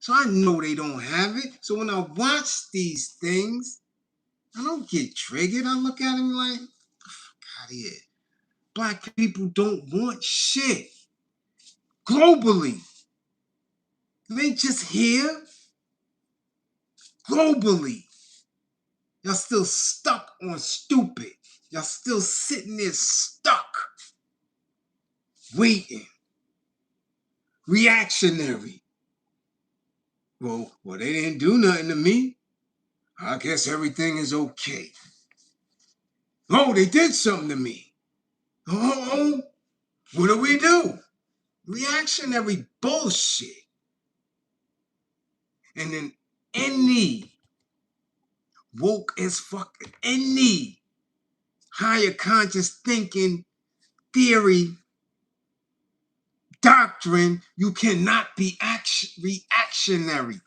So I know they don't have it. So when I watch these things, I don't get triggered. I look at them like, fuck out of here. Black people don't want shit. Globally. It ain't just here. Globally. Y'all still stuck on stupid. Y'all still sitting there stuck. Waiting. Reactionary. Well, they didn't do nothing to me. I guess everything is okay. Oh, they did something to me. Oh, what do we do? Reactionary bullshit. And then any woke as fuck, any higher conscious thinking theory, doctrine, you cannot be reactionary.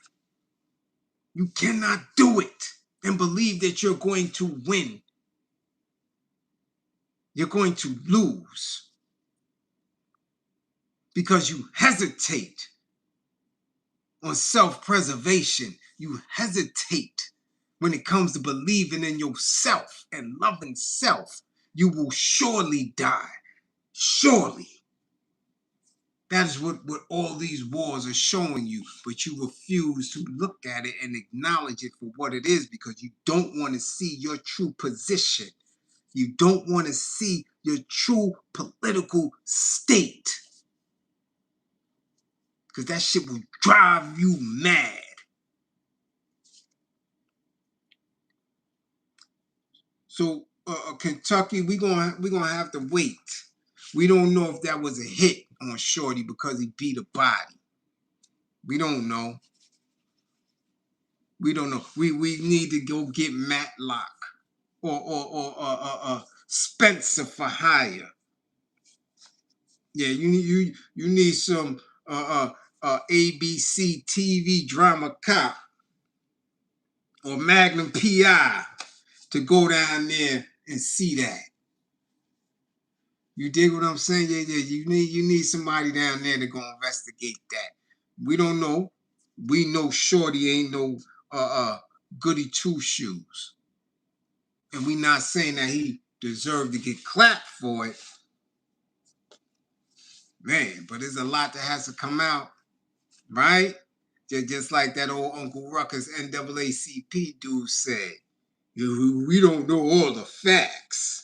You cannot do it and believe that you're going to win. You're going to lose because you hesitate on self-preservation. You hesitate when it comes to believing in yourself and loving self. You will surely die. Surely. That is what all these wars are showing you, but you refuse to look at it and acknowledge it for what it is because you don't want to see your true position. You don't want to see your true political state because that shit will drive you mad. So Kentucky, we're gonna have to wait. We don't know if that was a hit on Shorty because he beat a body. We don't know. We don't know. We need to go get Matlock or Spencer for hire. Yeah, you need some ABC TV drama cop or Magnum PI to go down there and see that. You dig what I'm saying? Yeah. You need somebody down there to go investigate that. We don't know. We know Shorty ain't no goody two shoes. And we not saying that he deserved to get clapped for it. Man, but there's a lot that has to come out, right? Just like that old Uncle Ruckus NAACP dude said. We don't know all the facts.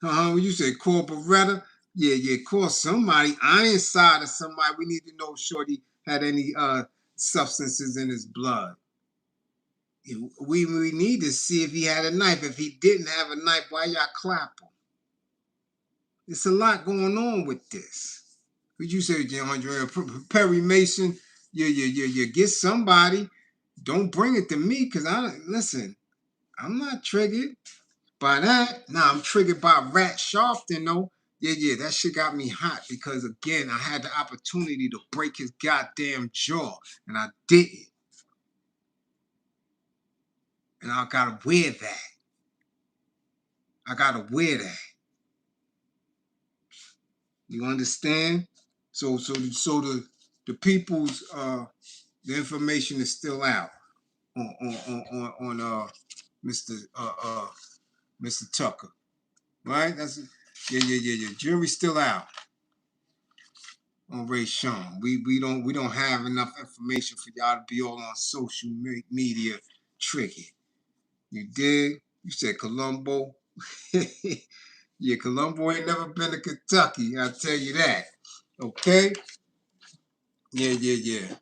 You said Corporetta? Yeah, call somebody. Ironside or somebody. We need to know Shorty had any substances in his blood. We need to see if he had a knife. If he didn't have a knife, why y'all clap him? It's a lot going on with this. What you say, DeAndre? Perry Mason? Yeah. Get somebody. Don't bring it to me, because I'm not triggered by that. Nah, I'm triggered by Rat Sharpton, though. Yeah, that shit got me hot because, again, I had the opportunity to break his goddamn jaw, and I didn't. And I gotta wear that. I gotta wear that. You understand? So the people's the information is still out on Mr. Tucker, right? Yeah. Jury's still out on Rayshawn. We don't have enough information for y'all to be all on social media tricky. You dig? You said Colombo. Yeah, Colombo ain't never been to Kentucky. I'll tell you that. Okay? Yeah.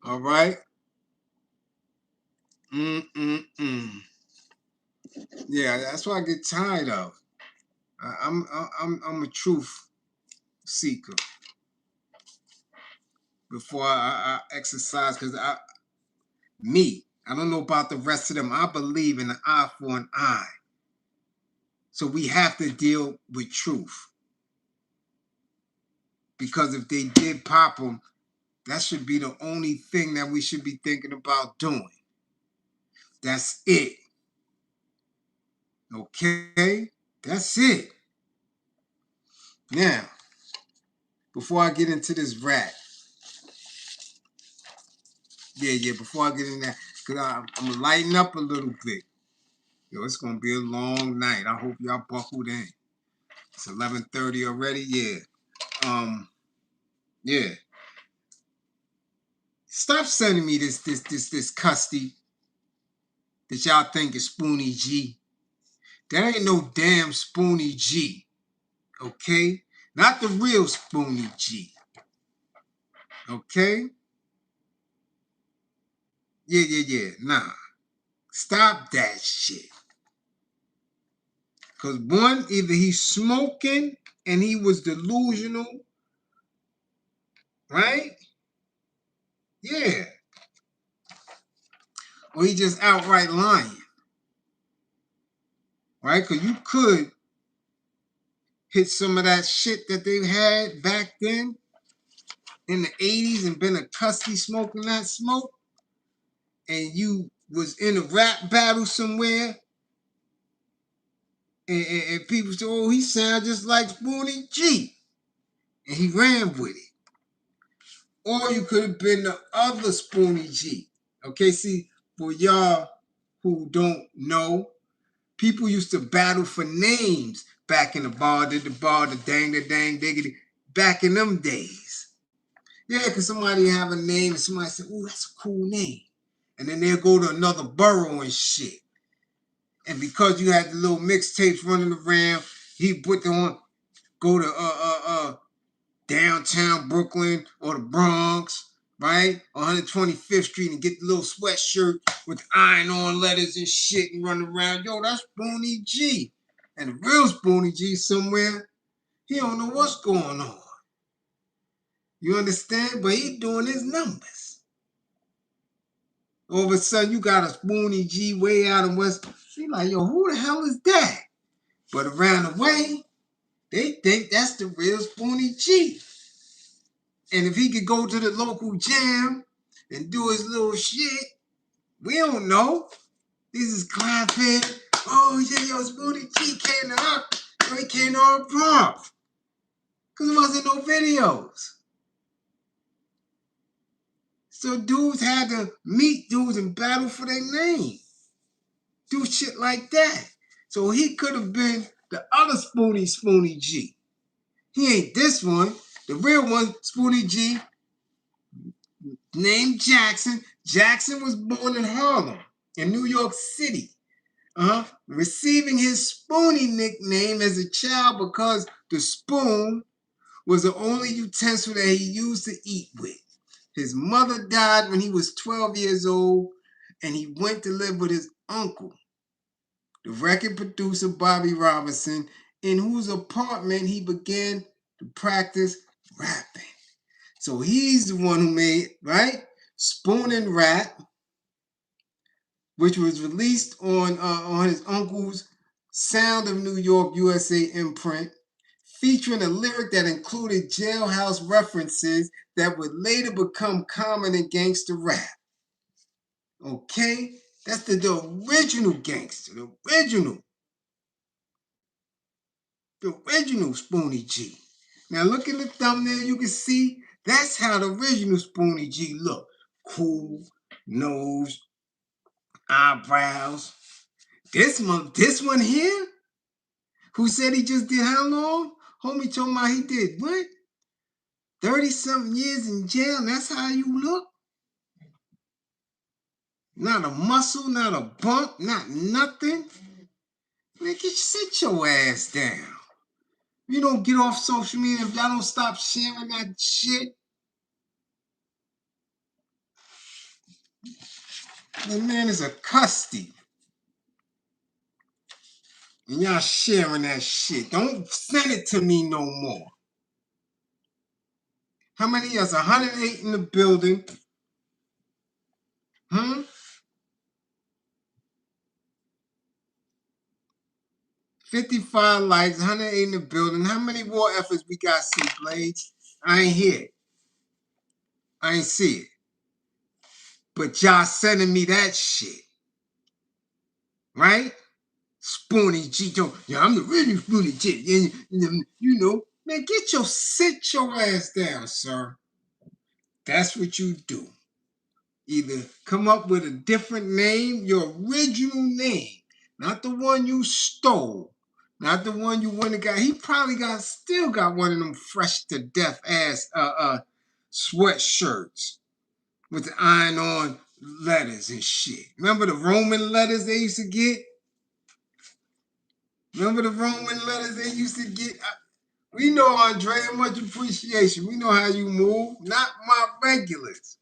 All right. Yeah, that's what I get tired of. I'm a truth seeker before I exercise, because I don't know about the rest of them. I believe in an eye for an eye. So we have to deal with truth. Because if they did pop them, that should be the only thing that we should be thinking about doing. That's it. Okay? That's it. Now, before I get into this rap, before I get in that, because I'm going to lighten up a little bit. Yo, it's going to be a long night. I hope y'all buckled in. It's 11:30 already. Yeah. Stop sending me this custody that y'all think is Spoonie G. That ain't no damn Spoonie G. Okay? Not the real Spoonie G. Okay? Yeah. Nah. Stop that shit. Because one, either he's smoking and he was delusional, right? Yeah. Or he just outright lying. Right? Because you could hit some of that shit that they had back then in the 80s and been a custody smoking that smoke, and you was in a rap battle somewhere, and people say, oh, he sounds just like Spoonie G, and he ran with it. Or you could have been the other Spoonie G. Okay, see, for y'all who don't know, people used to battle for names back in the bar, the dang, diggity, back in them days. Yeah, because somebody have a name and somebody say, oh, that's a cool name. And then they'll go to another borough and shit. And because you had the little mixtapes running around, he put them on, go to downtown Brooklyn or the Bronx, right? 125th Street and get the little sweatshirt with iron-on letters and shit and run around. Yo, that's Spoonie G. And the real Spoonie G somewhere, he don't know what's going on. You understand? But he doing his numbers. All of a sudden, you got a Spoonie G way out in West. She like, yo, who the hell is that? But around the way, they think that's the real Spoonie G. And if he could go to the local jam and do his little shit, we don't know. This is clapping. Oh, yeah, yo, Spoonie G came to our, he came to our prom. Because there wasn't no videos. So dudes had to meet dudes and battle for their name. Do shit like that. So he could have been the other Spoonie G. He ain't this one. The real one, Spoonie G, named Jackson. Jackson was born in Harlem, in New York City. Receiving his Spoonie nickname as a child because the spoon was the only utensil that he used to eat with. His mother died when he was 12 years old, and he went to live with his uncle, the record producer Bobby Robinson, in whose apartment he began to practice rapping. So he's the one who made, right, Spoon and Rap, which was released on his uncle's Sound of New York USA imprint, featuring a lyric that included jailhouse references that would later become common in gangster rap. Okay? That's the original gangster, the original Spoonie G. Now look at the thumbnail, you can see that's how the original Spoonie G looked. Cool, nose, eyebrows. This one here, who said he just did how long? Homie told me he did what? 30-something years in jail, and that's how you look? Not a muscle, not a bump, not nothing. Man, sit your ass down. You don't get off social media if y'all don't stop sharing that shit. The man is a custody. And y'all sharing that shit. Don't send it to me no more. How many? That's 108 in the building. 55 likes, 108 in the building. How many more efforts we got, see, Blades? I ain't hear it. I ain't see it. But y'all sending me that shit. Right? Spoonie G. Yeah, I'm the really Spoonie G. You know, man, sit your ass down, sir. That's what you do. Either come up with a different name, your original name, not the one you stole, not the one you went and got. He probably still got one of them fresh to death ass sweatshirts with the iron on letters and shit. Remember the Roman letters they used to get? Remember the Roman letters they used to get? We know, Andrea, much appreciation. We know how you move. Not my regulars.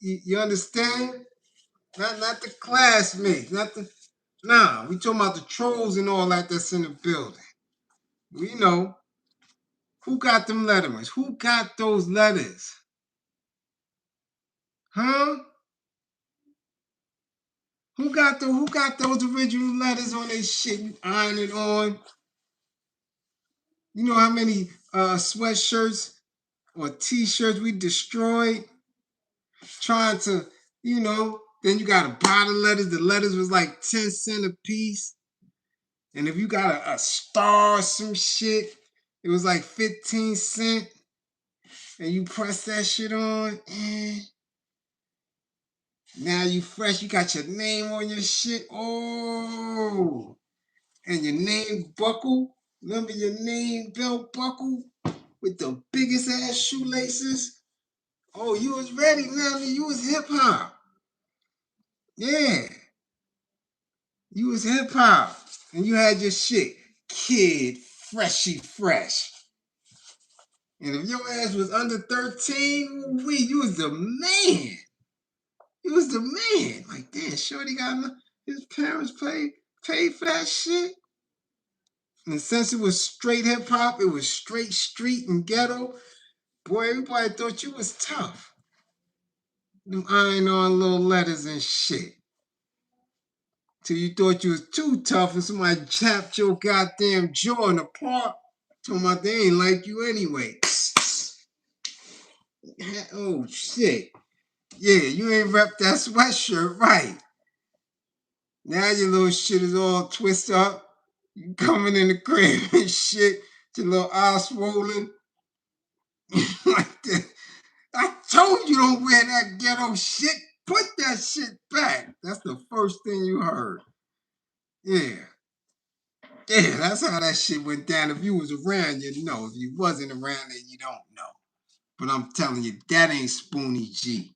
You understand? Not the classmates. Nah, we talking about the trolls and all that that's in the building. We know. Who got them letterings? Who got those letters? Huh? Who got those original letters on their shit? You iron it on. You know how many sweatshirts or t-shirts we destroyed trying to, then you gotta buy the letters. The letters was like 10 cents a piece. And if you got a star or some shit, it was like 15 cents. And you press that shit on, and now you fresh. You got your name on your shit. Oh, and your name buckle. Remember your name belt buckle with the biggest ass shoelaces? Oh, you was ready now. You was hip hop. Yeah, you was hip hop. And you had your shit. Kid, freshy fresh. And if your ass was under 13, you was the man. You was the man. Like, damn, Shorty got his parents paid for that shit. And since it was straight hip hop, it was straight street and ghetto. Boy, everybody thought you was tough. Them iron on little letters and shit. Till you thought you was too tough and somebody chapped your goddamn jaw in the park. Talking about they ain't like you anyway. Oh shit. Yeah, you ain't rep that sweatshirt right. Now your little shit is all twisted up. You coming in the crib and shit, your little eye swollen. Like that. I told you don't wear that ghetto shit. Put that shit back. That's the first thing you heard. Yeah. Yeah, that's how that shit went down. If you was around, you know. If you wasn't around, then you don't know. But I'm telling you, that ain't Spoonie G.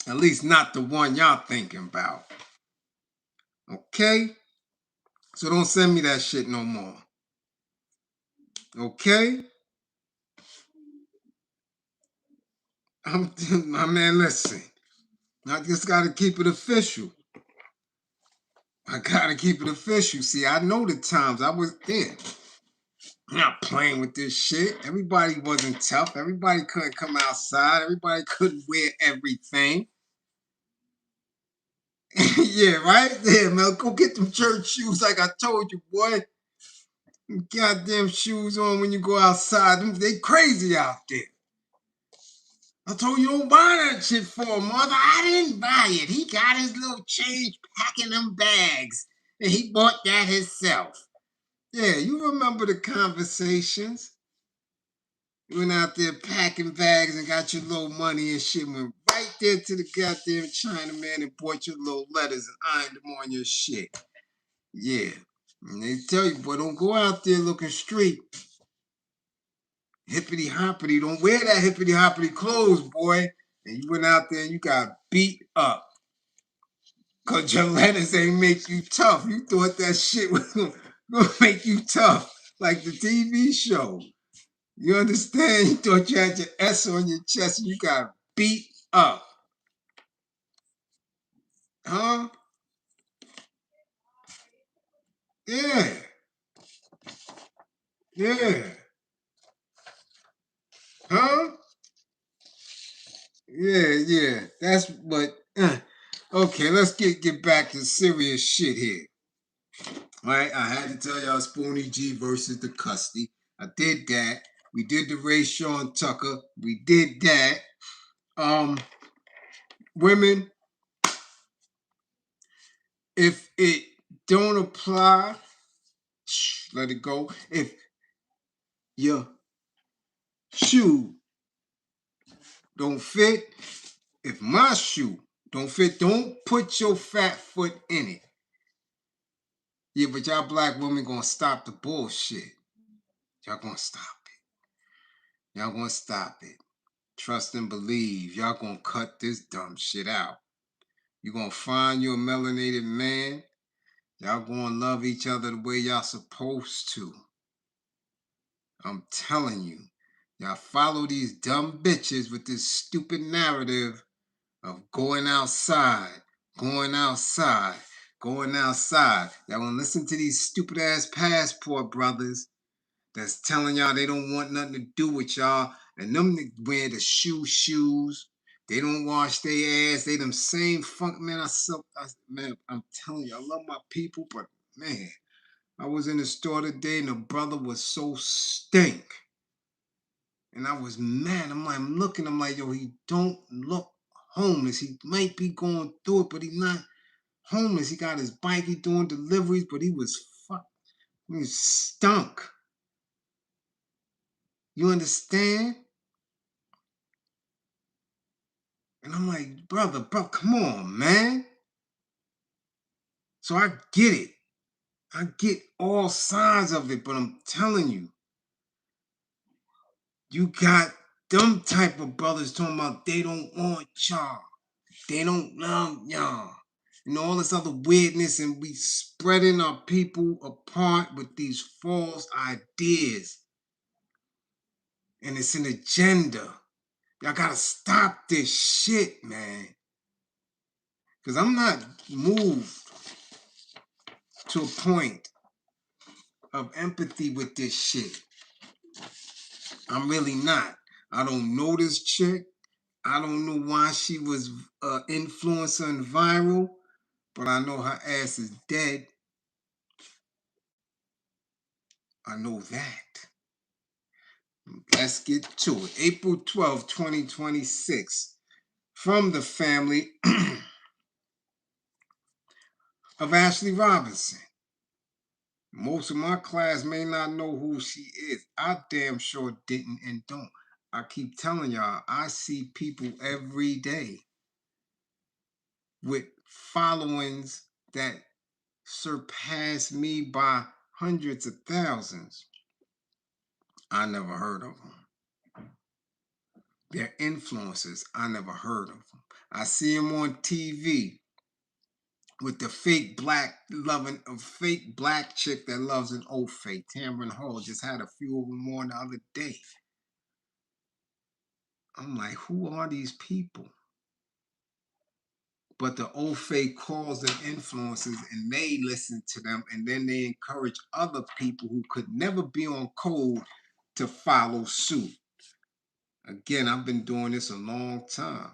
At least not the one y'all thinking about. Okay? So don't send me that shit no more. Okay? My man, listen. I just gotta keep it official. I gotta keep it official. See, I know the times I was there. I'm not playing with this shit. Everybody wasn't tough. Everybody couldn't come outside. Everybody couldn't wear everything. Yeah, right? Yeah, man. Go get them church shoes like I told you, boy. Them goddamn shoes on when you go outside. They crazy out there. I told you don't buy that shit for him, mother. I didn't buy it. He got his little change packing them bags. And he bought that himself. Yeah, you remember the conversations. You went out there packing bags and got your little money and shit. Went right there to the goddamn Chinaman and bought your little letters and ironed them on your shit. Yeah. And they tell you, boy, don't go out there looking street. Hippity hoppity. Don't wear that hippity hoppity clothes, boy. And you went out there and you got beat up. Cause your letters ain't make you tough. You thought that shit was gonna make you tough. Like the TV show. You understand? You thought you had your S on your chest and you got beat up. Huh? Yeah. Yeah. Huh? Yeah. That's what. Okay, let's get back to serious shit here. All right, I had to tell y'all Spoonie G versus the custody. I did that. We did the Rayshawn Tucker. We did that. Women, if it don't apply, let it go. If your shoe don't fit, if my shoe don't fit, don't put your fat foot in it. Yeah, but y'all black women gonna stop the bullshit. Y'all gonna stop it. Y'all gonna stop it. Trust and believe. Y'all gonna cut this dumb shit out. You gonna find you a melanated man. Y'all gonna love each other the way y'all supposed to. I'm telling you. Y'all follow these dumb bitches with this stupid narrative of going outside, going outside, going outside. Y'all gonna listen to these stupid ass passport brothers that's telling y'all they don't want nothing to do with y'all, and them wear the shoes. They don't wash their ass. They them same funk man. Man, I'm telling you, I love my people, but man, I was in the store today and the brother was so stink. And I was mad. I'm looking, I'm like, yo, he don't look homeless. He might be going through it, but he's not homeless. He got his bike, he doing deliveries, but he was he was stunk. You understand? And I'm like, brother, come on, man. So I get it. I get all sides of it, but I'm telling you, you got them type of brothers talking about they don't want y'all. They don't love y'all. And all this other weirdness, and we spreading our people apart with these false ideas. And it's an agenda. Y'all gotta stop this shit, man. Because I'm not moved to a point of empathy with this shit. I'm really not. I don't know this chick. I don't know why she was influencer and viral, but I know her ass is dead. I know that. Let's get to it. April 12th, 2026. From the family of Ashley Robinson. Most of my class may not know who she is. I damn sure didn't and don't. I keep telling y'all, I see people every day with followings that surpass me by hundreds of thousands. I never heard of them. They're influencers. I never heard of them. I see them on TV with the fake black chick that loves an Ofay. Tamron Hall just had a few of them on the other day. I'm like, who are these people? But the Ofay calls them influencers and they listen to them and then they encourage other people who could never be on code to follow suit. Again, I've been doing this a long time.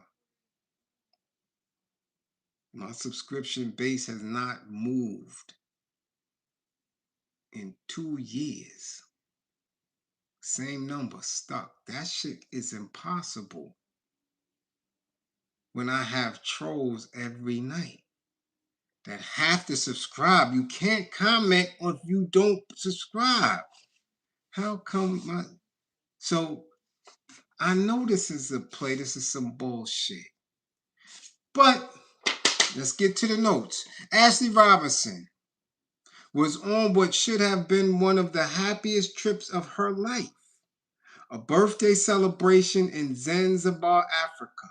My subscription base has not moved in 2 years. Same number, stuck. That shit is impossible when I have trolls every night that have to subscribe. You can't comment if you don't subscribe. How come my... So I know this is a play. This is some bullshit. But let's get to the notes. Ashley Robinson was on what should have been one of the happiest trips of her life. A birthday celebration in Zanzibar, Africa.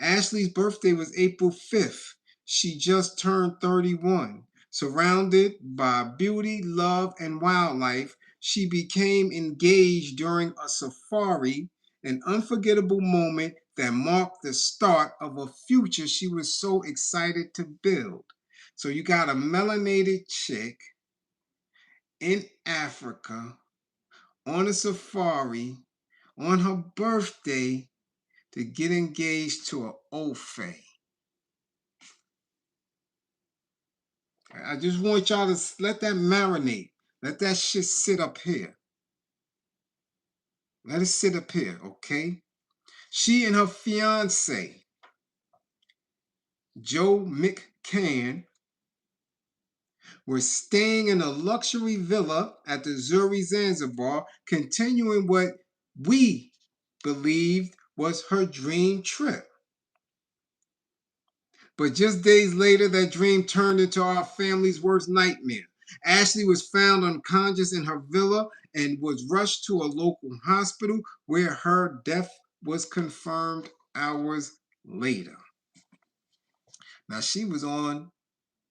Ashley's birthday was April 5th. She just turned 31. Surrounded by beauty, love, and wildlife, she became engaged during a safari, an unforgettable moment that marked the start of a future she was so excited to build. So you got a melanated chick in Africa on a safari on her birthday to get engaged to an Ofay. I just want y'all to let that marinate. Let that shit sit up here. Let it sit up here, okay? She and her fiance, Joe McCann, were staying in a luxury villa at the Zuri Zanzibar, continuing what we believed was her dream trip. But just days later, that dream turned into our family's worst nightmare. Ashley was found unconscious in her villa and was rushed to a local hospital where her death was confirmed hours later. Now, she was on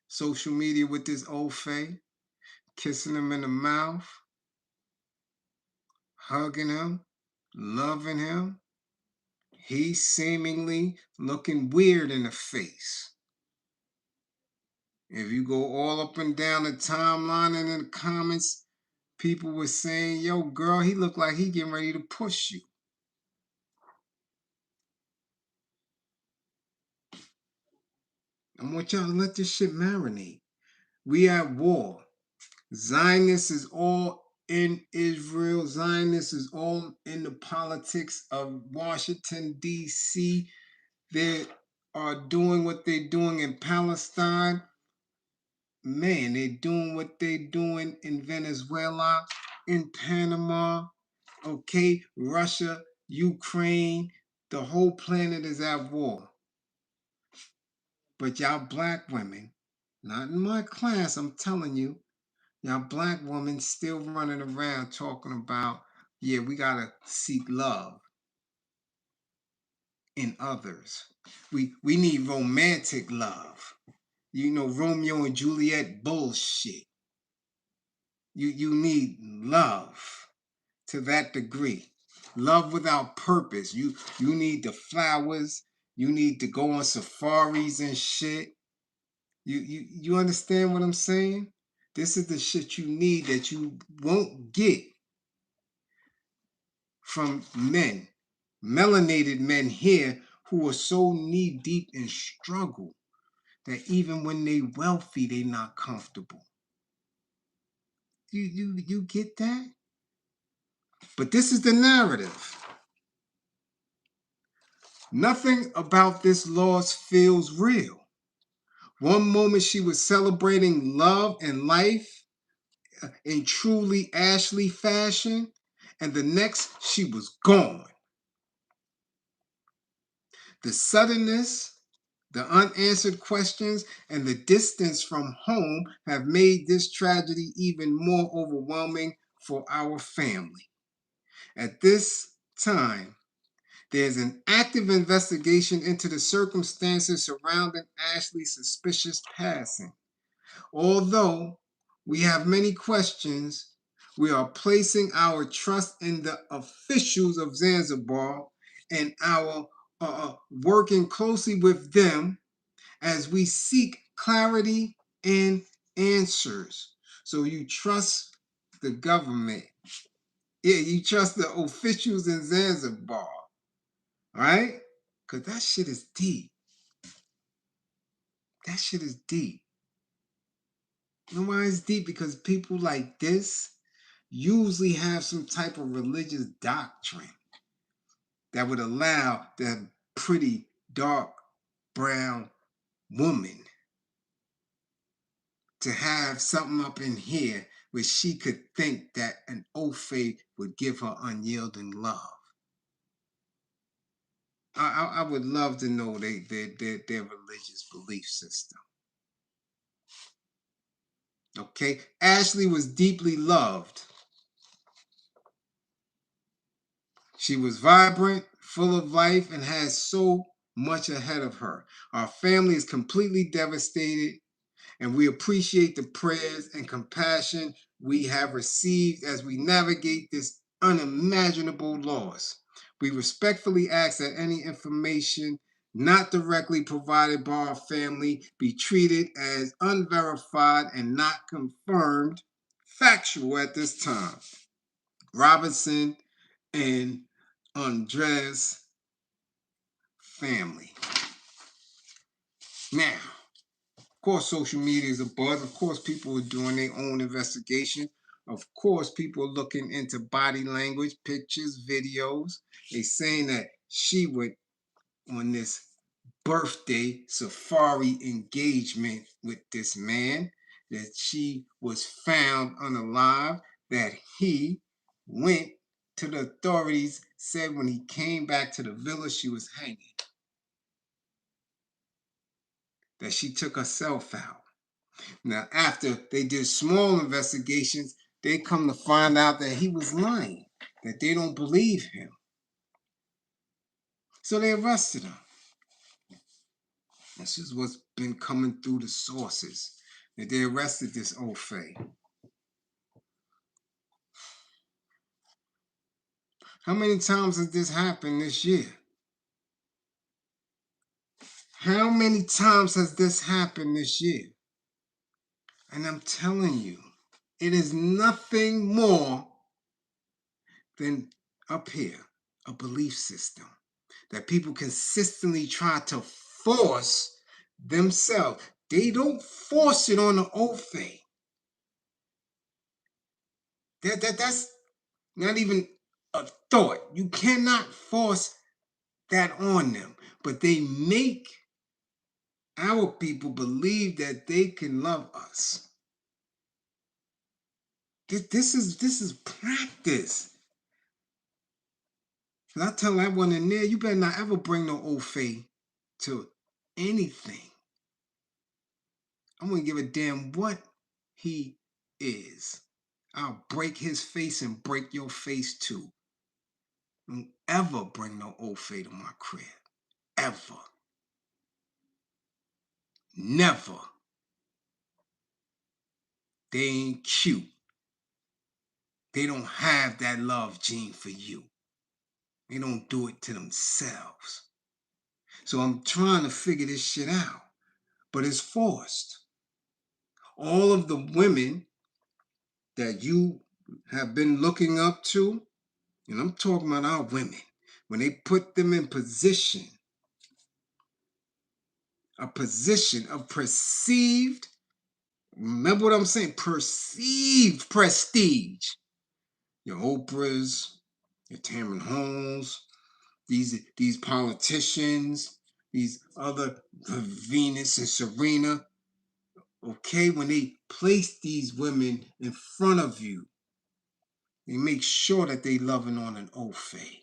social media with this Ofay, kissing him in the mouth, hugging him, loving him. He's seemingly looking weird in the face. If you go all up and down the timeline and in the comments, people were saying, yo, girl, he looked like he getting ready to push you. I want y'all to let this shit marinate. We at war. Zionists is all in Israel. Zionists is all in the politics of Washington, D.C. They are doing what they're doing in Palestine. Man, they're doing what they're doing in Venezuela, in Panama, okay, Russia, Ukraine. The whole planet is at war. But y'all black women, not in my class, I'm telling you, y'all black women still running around talking about, yeah, we gotta seek love in others. We need romantic love. You know, Romeo and Juliet bullshit. You need love to that degree. Love without purpose. You need the flowers. You need to go on safaris and shit. You understand what I'm saying? This is the shit you need that you won't get from men, melanated men here who are so knee deep in struggle that even when they wealthy, they not comfortable. You get that? But this is the narrative. Nothing about this loss feels real. One moment she was celebrating love and life in truly Ashley fashion, and the next she was gone. The suddenness, the unanswered questions, and the distance from home have made this tragedy even more overwhelming for our family. At this time, there's an active investigation into the circumstances surrounding Ashley's suspicious passing. Although we have many questions, we are placing our trust in the officials of Zanzibar and our working closely with them as we seek clarity and answers. So you trust the government. Yeah, you trust the officials in Zanzibar. Right? Because that shit is deep. That shit is deep. You know why it's deep? Because people like this usually have some type of religious doctrine that would allow that pretty dark brown woman to have something up in here where she could think that an Ofay would give her unyielding love. I would love to know their religious belief system. Okay, Ashley was deeply loved. She was vibrant, full of life, and has so much ahead of her. Our family is completely devastated, and we appreciate the prayers and compassion we have received as we navigate this unimaginable loss. We respectfully ask that any information not directly provided by our family be treated as unverified and not confirmed factual at this time. Robinson and Andres family. Now, of course, social media is a buzz. Of course, people are doing their own investigation. Of course, people are looking into body language, pictures, videos. They saying that she would, on this birthday safari engagement with this man, that she was found unalive, that he went to the authorities, said when he came back to the village, she was hanging, that she took herself out. Now, after they did small investigations, they come to find out that he was lying, that they don't believe him. So they arrested him. This is what's been coming through the sources, that they arrested this Ofay. How many times has this happened this year? How many times has this happened this year? And I'm telling you, it is nothing more than up here, a belief system that people consistently try to force themselves. They don't force it on the Ofay. That's not even a thought. You cannot force that on them. But they make our people believe that they can love us. This is practice. And I tell that one in there, you better not ever bring no Ofay to anything. I'm gonna give a damn what he is. I'll break his face and break your face too. Don't ever bring no Ofay to my crib. Ever. Never. They ain't cute. They don't have that love gene for you. They don't do it to themselves. So I'm trying to figure this shit out. But it's forced. All of the women that you have been looking up to, and I'm talking about our women, when they put them in position, a position of perceived, remember what I'm saying, perceived prestige. Your Oprahs, your Tamron Holmes, these politicians, these other Venus and Serena, okay, when they place these women in front of you, they make sure that they loving on an Ofay.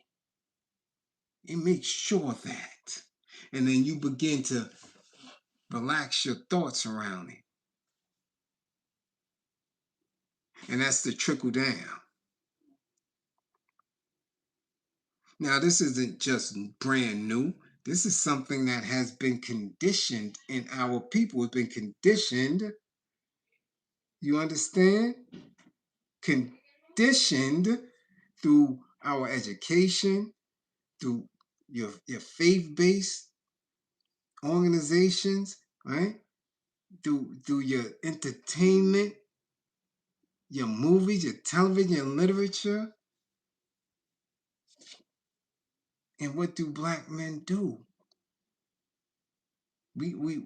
They make sure that. And then you begin to relax your thoughts around it. And that's the trickle down. Now, this isn't just brand new. This is something that has been conditioned in our people. It's been conditioned. You understand? Conditioned through our education, through your faith-based organizations, right? Through your entertainment, your movies, your television, your literature. And what do black men do? We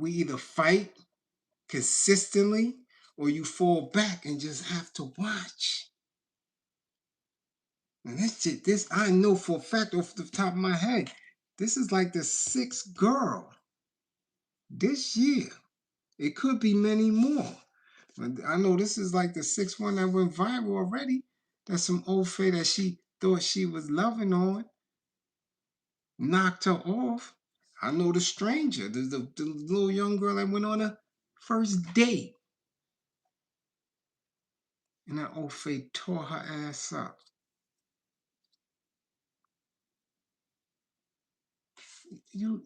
either fight consistently or you fall back and just have to watch. And this I know for a fact off the top of my head. This is like the 6th girl this year. It could be many more. But I know this is like the 6th one that went viral already. That's some Ofay that she thought she was loving on. Knocked her off. I know the stranger, the little young girl that went on a first date. And that Ofay tore her ass up. You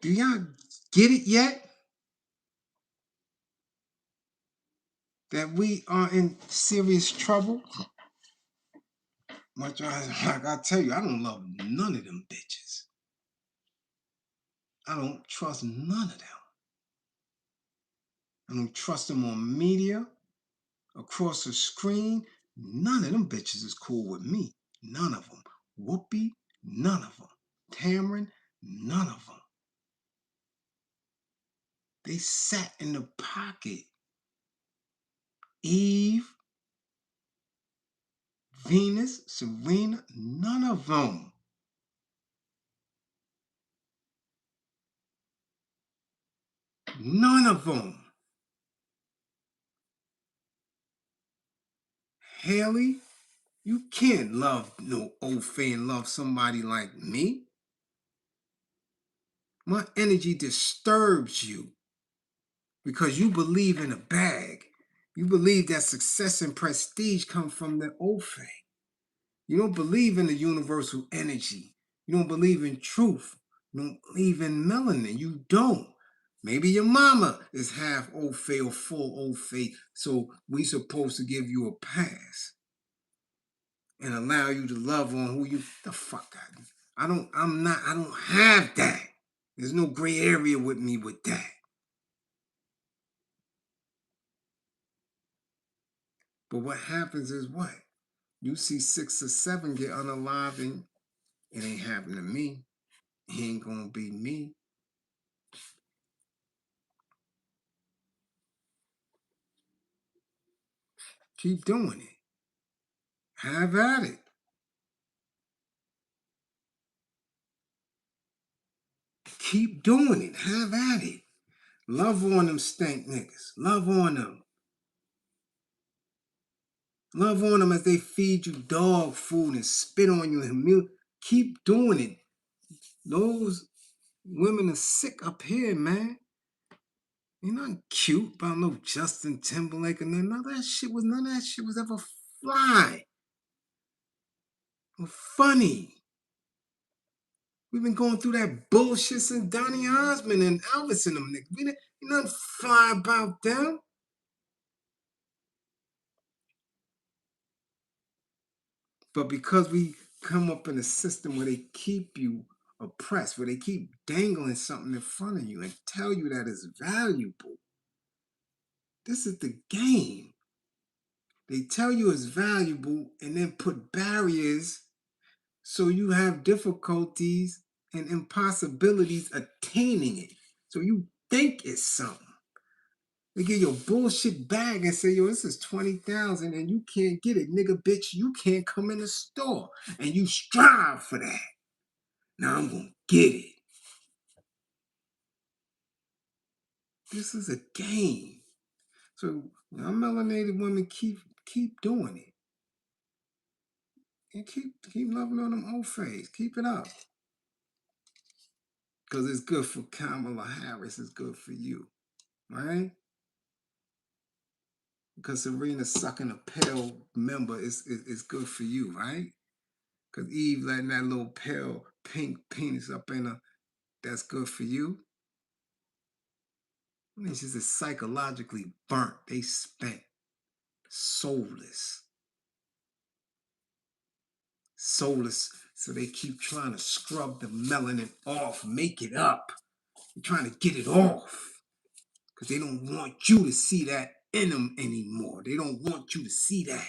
do y'all get it yet? That we are in serious trouble? Much like I tell you, I don't love none of them bitches. I don't trust none of them. I don't trust them on media, across the screen. None of them bitches is cool with me. None of them. Whoopi, none of them. Tamron, none of them. They sat in the pocket. Eve, Venus, Serena, none of them. None of them. Haley, you can't love no Ofay and love somebody like me. My energy disturbs you because you believe in a bag. You believe that success and prestige come from the Ofay. You don't believe in the universal energy. You don't believe in truth. You don't believe in melanin. You don't. Maybe your mama is half Ofay or full Ofay, so we supposed to give you a pass and allow you to love on who you the fuck I don't have that. There's no gray area with me with that. But what happens is what? You see 6 or 7 get unalived and it ain't happening to me. It ain't gonna be me. Keep doing it. Have at it. Keep doing it. Have at it. Love on them stank niggas. Love on them. Love on them as they feed you dog food and spit on you and milk. Keep doing it. Those women are sick up here, man. Ain't nothing cute about no Justin Timberlake and none of that shit was ever fly or funny. We've been going through that bullshit since Donny Osmond and Elvis and them niggas. Ain't nothing fly about them. But because we come up in a system where they keep you oppressed, where they keep dangling something in front of you and tell you that it's valuable. This is the game. They tell you it's valuable and then put barriers so you have difficulties and impossibilities attaining it. So you think it's something. They give you a bullshit bag and say, yo, this is 20,000 and you can't get it. Nigga, bitch, you can't come in the store. And you strive for that. Now I'm gonna get it. This is a game. So y'all melanated women keep doing it. And keep loving on them Ofays. Keep it up. Because it's good for Kamala Harris. It's good for you. Right? Because Serena sucking a pale member is good for you, right? Because Eve letting that little pale pink penis up in her, that's good for you. I mean, she's just psychologically burnt. They spent soulless. Soulless. So they keep trying to scrub the melanin off, make it up. They're trying to get it off. Because they don't want you to see that in them anymore. They don't want you to see that.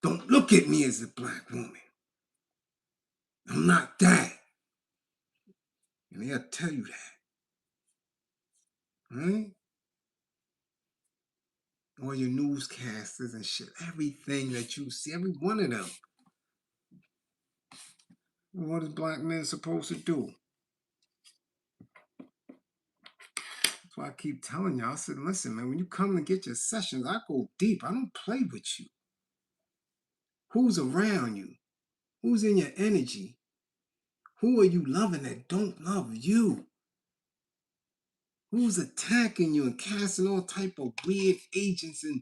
Don't look at me as a black woman. I'm not that. And they'll tell you that. Right? All your newscasters and shit. Everything that you see, every one of them. What is black men supposed to do? That's why I keep telling y'all. I said, listen, man, when you come and get your sessions, I go deep. I don't play with you. Who's around you? Who's in your energy? Who are you loving that don't love you? Who's attacking you and casting all type of weird agents and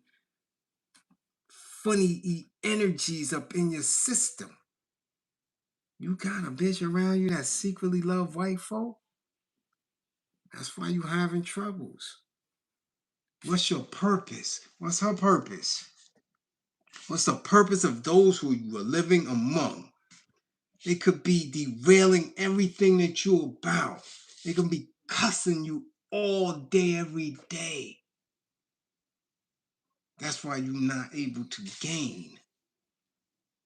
funny energies up in your system? You got a bitch around you that secretly love white folk? That's why you having troubles. What's your purpose? What's her purpose? What's the purpose of those who you are living among? They could be derailing everything that you're about. They could be cussing you all day, every day. That's why you're not able to gain.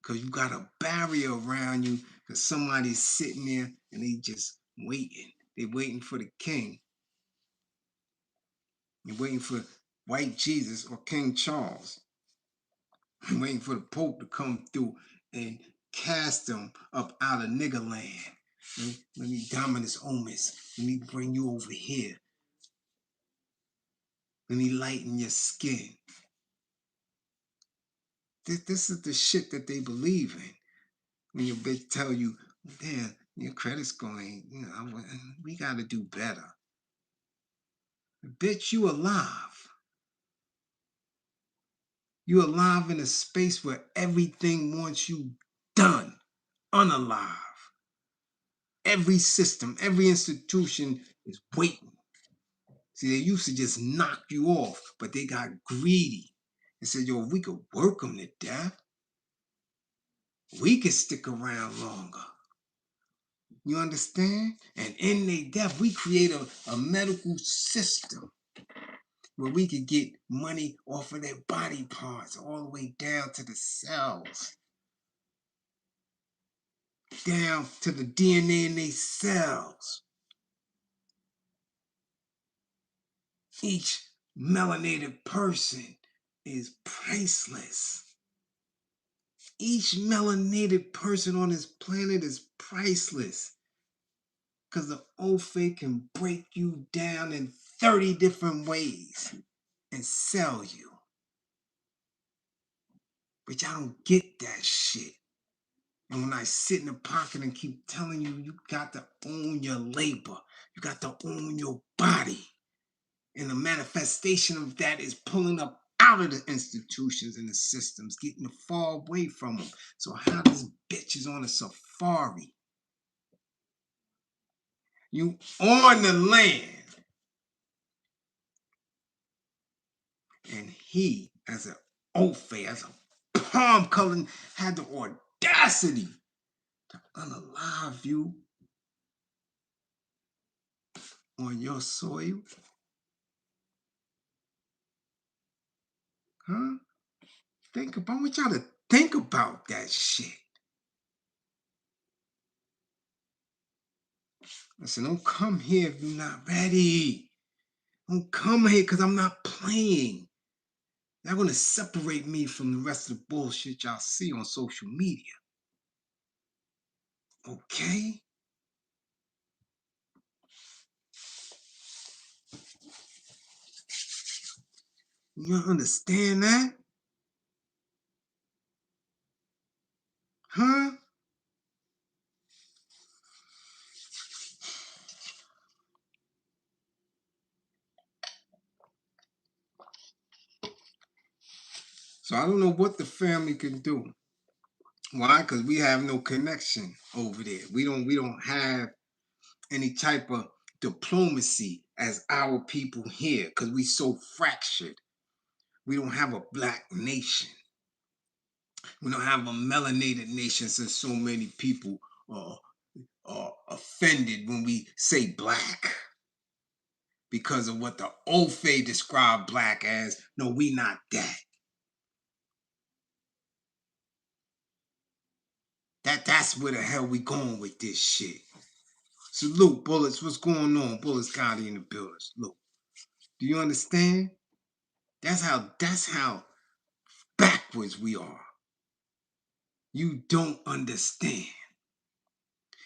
Because you got a barrier around you because somebody's sitting there and they just waiting. They waiting for the king. You're waiting for white Jesus or King Charles. You're waiting for the Pope to come through and cast them up out of nigger land. Let me dominus omis. Let me bring you over here. Let me lighten your skin. This is the shit that they believe in. When your bitch tell you, damn, your credit score ain't, we got to do better. Bitch, you alive. You alive in a space where everything wants you done, unalive. Every system, every institution is waiting. See, they used to just knock you off, but they got greedy and said, yo, if we could work them to death, we could stick around longer. You understand? And in their death, we create a medical system where we could get money off of their body parts all the way down to the cells, down to the DNA in their cells. Each melanated person is priceless. Each melanated person on this planet is priceless because the Ofay can break you down in 30 different ways and sell you. But y'all don't get that shit. And when I sit in the pocket and keep telling you, you got to own your labor. You got to own your body. And the manifestation of that is pulling up out of the institutions and the systems, getting far away from them. So how this bitch is on a safari? You on the land. And he, as an Ofay, as a palm color, had the audacity to unalive you on your soil. Huh? I want y'all to think about that shit. Listen, don't come here if you're not ready. Don't come here because I'm not playing. Y'all gonna separate me from the rest of the bullshit y'all see on social media. Okay? You understand that? Huh? So I don't know what the family can do. Why? Because we have no connection over there. We don't have any type of diplomacy as our people here because we so fractured. We don't have a black nation. We don't have a melanated nation since so many people are offended when we say black because of what the Ofay described black as. No, we not that. That's where the hell we going with this shit. Salute, Bullets. What's going on? Bullets Gotti in the building. Look, do you understand? That's how backwards we are. You don't understand.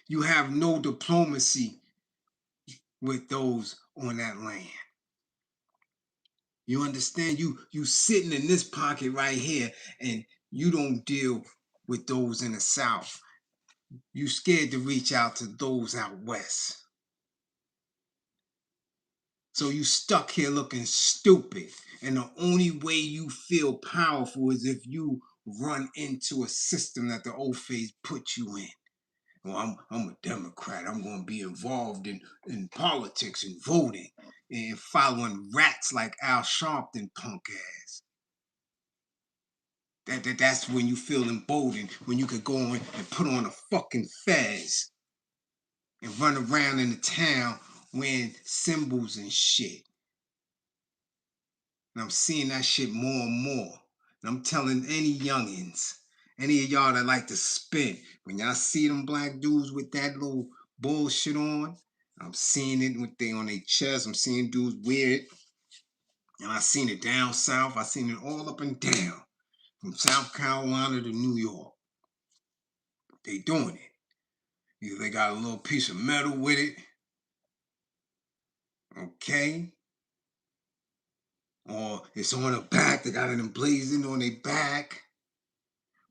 You have no diplomacy with those on that land. You understand? You sitting in this pocket right here and you don't deal with those in the South. You scared to reach out to those out west. So you stuck here looking stupid. And the only way you feel powerful is if you run into a system that the Ofays put you in. Well, I'm a Democrat. I'm going to be involved in politics and voting and following rats like Al Sharpton punk ass. That's when you feel emboldened, when you could go on and put on a fucking fez and run around in the town wearing symbols and shit. And I'm seeing that shit more and more. And I'm telling any youngins, any of y'all that like to spin, when y'all see them black dudes with that little bullshit on, I'm seeing it with they on their chest. I'm seeing dudes wear it. And I seen it down south. I seen it all up and down. From South Carolina to New York. They doing it. Either they got a little piece of metal with it. Okay. Or it's on the back. They got it emblazoned on their back.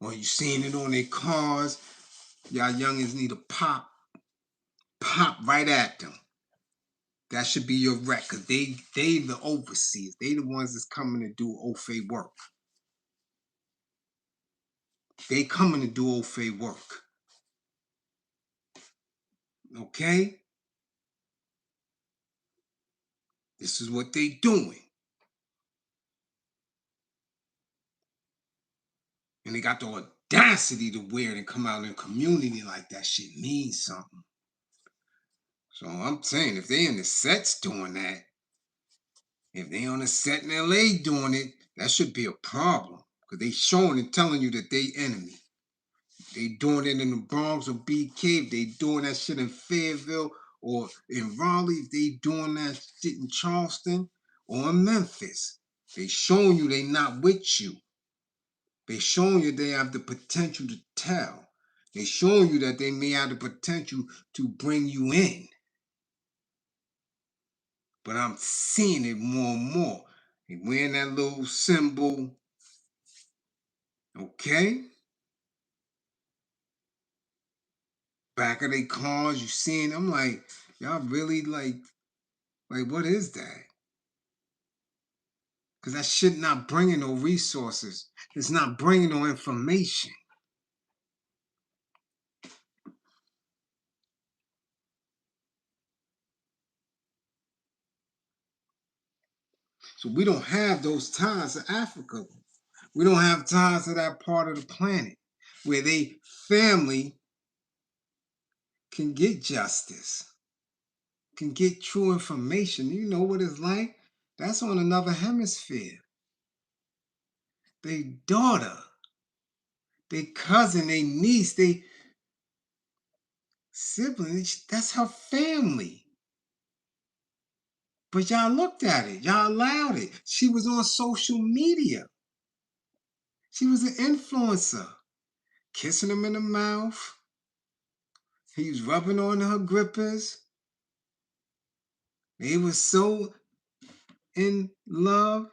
Or you seeing it on their cars. Y'all youngins need to pop right at them. That should be your wreck, because they the overseers. They the ones that's coming to do Ofay work. They coming to do Ofay work. Okay? This is what they doing. And they got the audacity to wear it and come out in a community like that shit means something. So I'm saying, if they in the sets doing that, if they on the set in LA doing it, that should be a problem. Because they showing and telling you that they enemy. They doing it in the Bronx or BK. If they doing that shit in Fayetteville or in Raleigh. If they doing that shit in Charleston or in Memphis. They showing you they not with you. They showing you they have the potential to tell. They showing you that they may have the potential to bring you in. But I'm seeing it more and more. They wearing that little symbol. Okay? Back of their cars, you seeing, I'm like, y'all really like what is that? Because that shit not bringing no resources. It's not bringing no information. So we don't have those ties to Africa. We don't have ties to that part of the planet where they family can get justice, can get true information. You know what it's like? That's on another hemisphere. They daughter, they cousin, they niece, they sibling, that's her family. But y'all looked at it. Y'all allowed it. She was on social media. She was an influencer. Kissing him in the mouth. He was rubbing on her grippers. They were so in love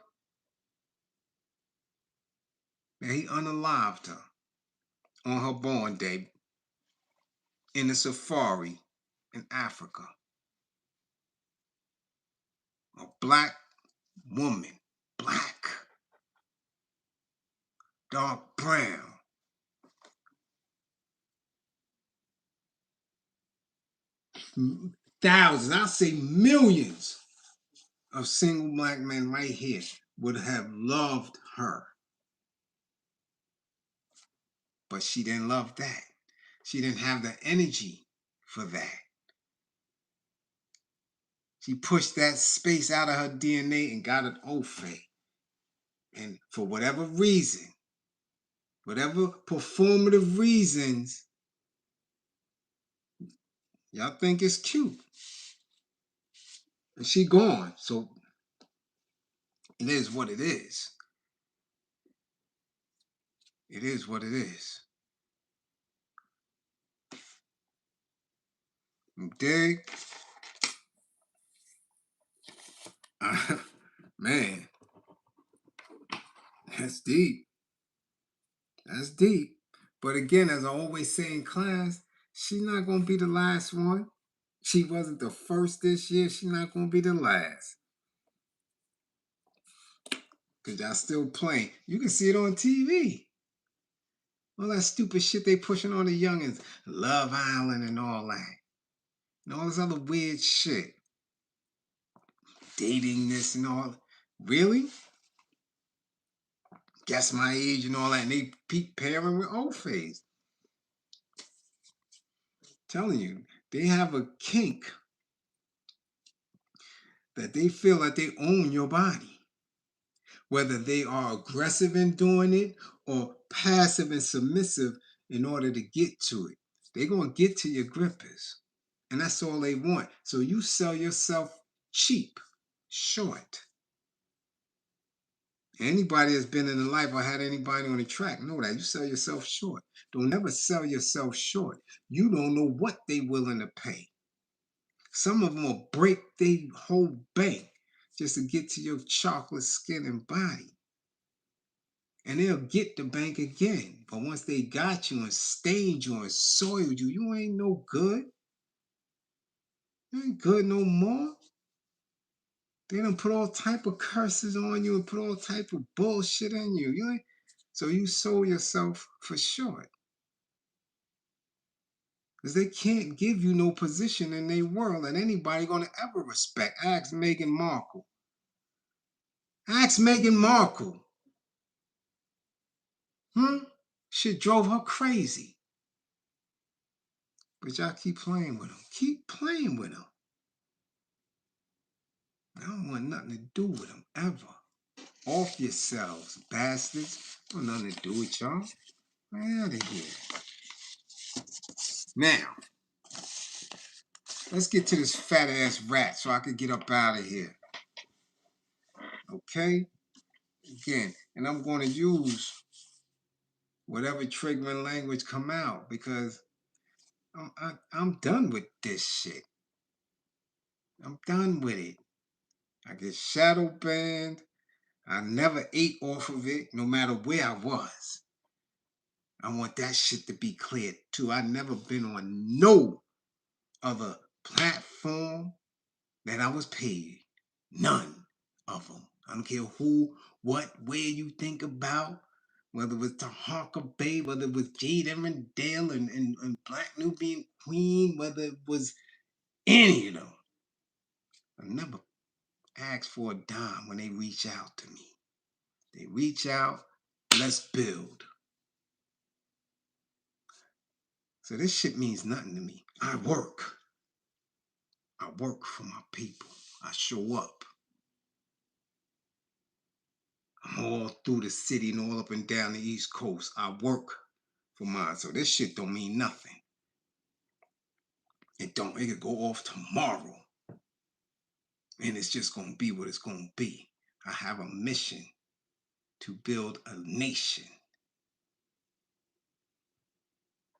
that he unalived her on her Bornday in a safari in Africa. A black woman. Black. Dark brown. Thousands, I'll say millions of single black men right here would have loved her. But she didn't love that. She didn't have the energy for that. She pushed that space out of her DNA and got an Ofay. And for whatever reason, whatever performative reasons, y'all think it's cute. And she gone. So it is what it is. It is what it is. You dig? Man, that's deep. That's deep. But again, as I always say in class, she's not going to be the last one. She wasn't the first this year. She's not going to be the last. Because y'all still playing. You can see it on TV. All that stupid shit they pushing on the youngins. Love Island and all that. And all this other weird shit. Dating this and all. Really? Guess my age and all that. And they peak pairing with Ofays. Telling you, they have a kink that they feel that they own your body. whether they are aggressive in doing it or passive and submissive in order to get to it. They're going to get to your grippers. And that's all they want. So you sell yourself cheap, short. Anybody that's been in the life or had anybody on the track know that. You sell yourself short. Don't never sell yourself short. You don't know what they willing to pay. Some of them will break their whole bank just to get to your chocolate skin and body. And they'll get the bank again. But once they got you and stained you and soiled you, you ain't no good. You ain't good no more. They done put all type of curses on you and put all type of bullshit in you. You ain't, so you sold yourself for short. Because they can't give you no position in their world that anybody gonna ever respect. Ask Meghan Markle. Ask Meghan Markle. Shit drove her crazy. But y'all keep playing with them. Keep playing with them. I don't want nothing to do with them ever. Off yourselves, bastards. I want nothing to do with y'all. Get out of here. Now, let's get to this fat ass rat so I can get up out of here. Okay? Again, and I'm going to use whatever triggering language come out because I'm done with this shit. I'm done with it. I get shadow banned. I never ate off of it, no matter where I was. I want that shit to be clear too. I've never been on no other platform that I was paid. None of them. I don't care who, what, where you think about, whether it was Tahaka Bay, whether it was Jade Emmerdale and Black Nubian Queen, whether it was any of them. I never asked for a dime when they reach out to me. They reach out, let's build. So this shit means nothing to me. I work. I work for my people. I show up. I'm all through the city and all up and down the East Coast. I work for mine. So this shit don't mean nothing. It could go off tomorrow. And it's just gonna be what it's gonna be. I have a mission to build a nation.